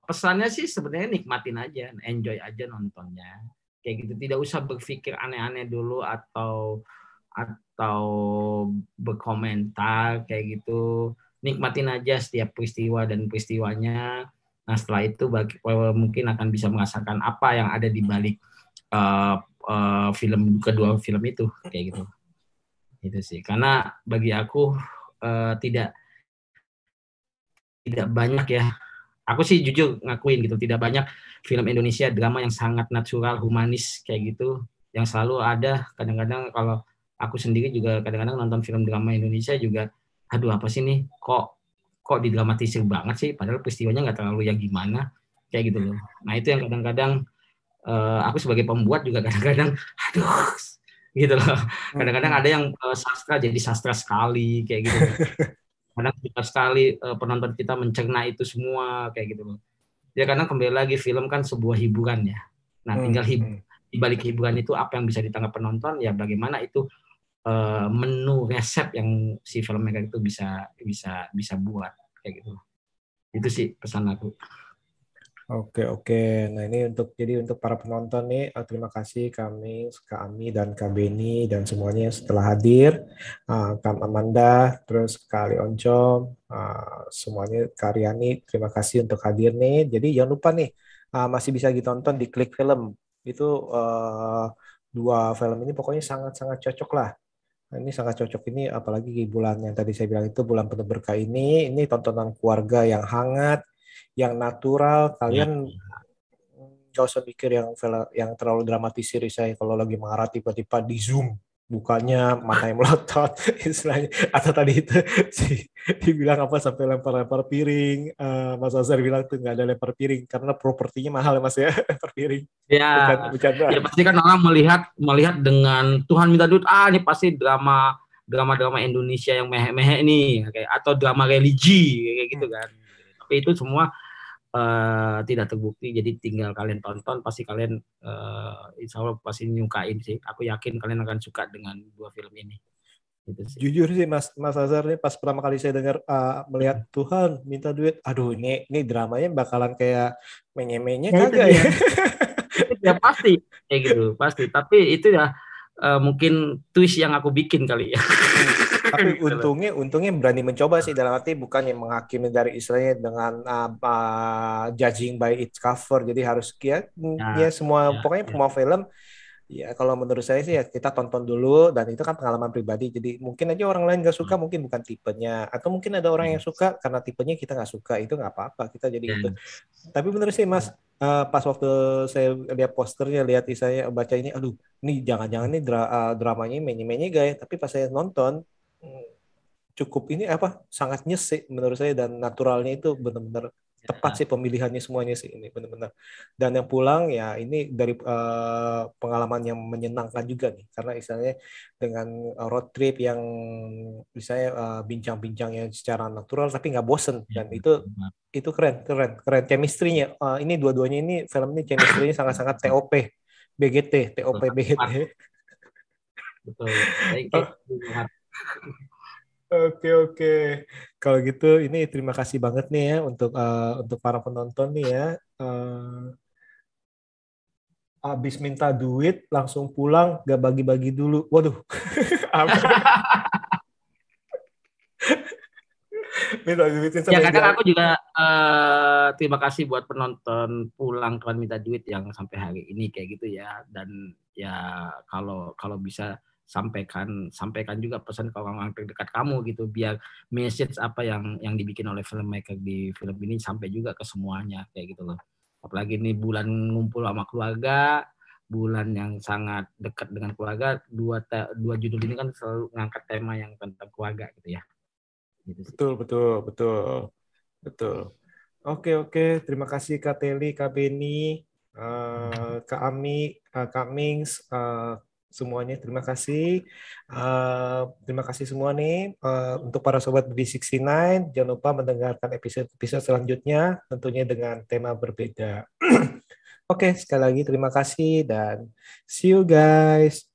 Pesannya sih sebenarnya nikmatin aja, enjoy aja nontonnya. Kayak gitu, tidak usah berpikir aneh-aneh dulu atau berkomentar kayak gitu. Nikmatin aja setiap peristiwa dan peristiwanya. Nah, setelah itu mungkin akan bisa merasakan apa yang ada di balik kedua film itu kayak gitu. Itu sih. Karena bagi aku tidak banyak ya. Aku sih jujur ngakuin gitu, tidak banyak film Indonesia drama yang sangat natural, humanis kayak gitu, yang selalu ada. Kadang-kadang kalau aku sendiri juga kadang-kadang nonton film drama Indonesia juga, aduh apa sih nih, kok didramatisir banget sih, padahal peristiwanya nggak terlalu yang gimana, kayak gitu loh. Nah itu yang kadang-kadang aku sebagai pembuat juga kadang-kadang, aduh, gitu loh. Kadang-kadang ada yang sastra jadi sastra sekali, kayak gitu. Kadang kita sekali penonton kita mencerna itu semua kayak gitu loh. Ya karena kembali lagi film kan sebuah hiburan ya. Nah tinggal di balik hiburan itu apa yang bisa ditangkap penonton ya bagaimana itu menu resep yang si filmmaker itu bisa buat kayak gitu. Itu sih pesan aku. Oke. Nah ini untuk para penonton nih, terima kasih Kak Ami dan Kak Beni dan semuanya setelah hadir, Kak Amanda, terus Kak Ali Oncom, semuanya Kak Riani, terima kasih untuk hadir nih. Jadi jangan lupa nih masih bisa ditonton di Klik Film. Itu dua film ini pokoknya sangat-sangat cocok lah. Nah, ini sangat cocok ini apalagi di bulan yang tadi saya bilang itu bulan penuh berkah ini tontonan keluarga yang hangat, yang natural. Kalian gak usah mikir yang terlalu dramatisir. Saya kalau lagi marah tiba-tiba di zoom bukanya matanya melotot istilahnya, atau tadi itu dibilang apa sampai lempar piring. Mas Azhar bilang tuh nggak ada lempar piring karena propertinya mahal ya Mas ya, lempar piring. Ya pasti kan orang melihat dengan Tuhan minta duit, ini pasti drama Indonesia yang mehe-mehe nih kayak atau drama religi kayak gitu kan. Tapi itu semua tidak terbukti. Jadi tinggal kalian tonton, pasti kalian insya Allah pasti nyukain sih. Aku yakin kalian akan suka dengan 2 film ini. Gitu sih. Jujur sih Mas Azhar nih pas pertama kali saya dengar melihat Tuhan minta duit, aduh ini dramanya bakalan kayak menye-menye Ya, kagak ya? Itu ya pasti kayak gitu, pasti. Tapi itu ya mungkin twist yang aku bikin kali ya. Tapi untungnya berani mencoba sih, dalam arti bukan yang menghakimi dari istilahnya dengan judging by its cover. Jadi harus ya semua pokoknya semua film. Ya kalau menurut saya sih ya kita tonton dulu, dan itu kan pengalaman pribadi. Jadi mungkin aja orang lain nggak suka, mungkin bukan tipenya, atau mungkin ada orang yang suka karena tipenya kita nggak suka, itu nggak apa-apa, kita jadi itu. Tapi bener sih Mas, pas waktu saya lihat posternya, lihat saya baca ini, aduh ini jangan-jangan ini dramanya menye-menye guys. Tapi pas saya nonton cukup ini sangat nyesek menurut saya, dan naturalnya itu benar-benar tepat sih pemilihannya semuanya sih ini benar-benar. Dan yang pulang ya ini dari pengalaman yang menyenangkan juga nih, karena istilahnya dengan road trip yang misalnya bincang-bincangnya secara natural tapi nggak bosen, dan itu keren chemistry-nya. Ini dua-duanya ini film ini chemistry-nya sangat-sangat TOP BGT. Betul. Oke. Kalau gitu ini terima kasih banget nih ya untuk para penonton nih ya. Abis minta duit langsung pulang, gak bagi-bagi dulu. Waduh. Minta duitin ya kadang aku juga terima kasih buat penonton pulang Tuhan minta duit yang sampai hari ini kayak gitu ya. Dan ya kalau bisa sampaikan juga pesan ke orang-orang terdekat kamu gitu, biar message apa yang dibikin oleh filmmaker di film ini sampai juga ke semuanya kayak gitu loh. Apalagi ini bulan ngumpul sama keluarga, bulan yang sangat dekat dengan keluarga, dua judul ini kan selalu ngangkat tema yang tentang keluarga gitu ya. Gitu. Betul. Oke. Terima kasih Kak Teli, Kak Beni, Kak Ami, Kak Mings, semuanya terima kasih. Terima kasih semua nih untuk para sobat B69. Jangan lupa mendengarkan episode selanjutnya, tentunya dengan tema berbeda. Oke, sekali lagi terima kasih dan see you guys.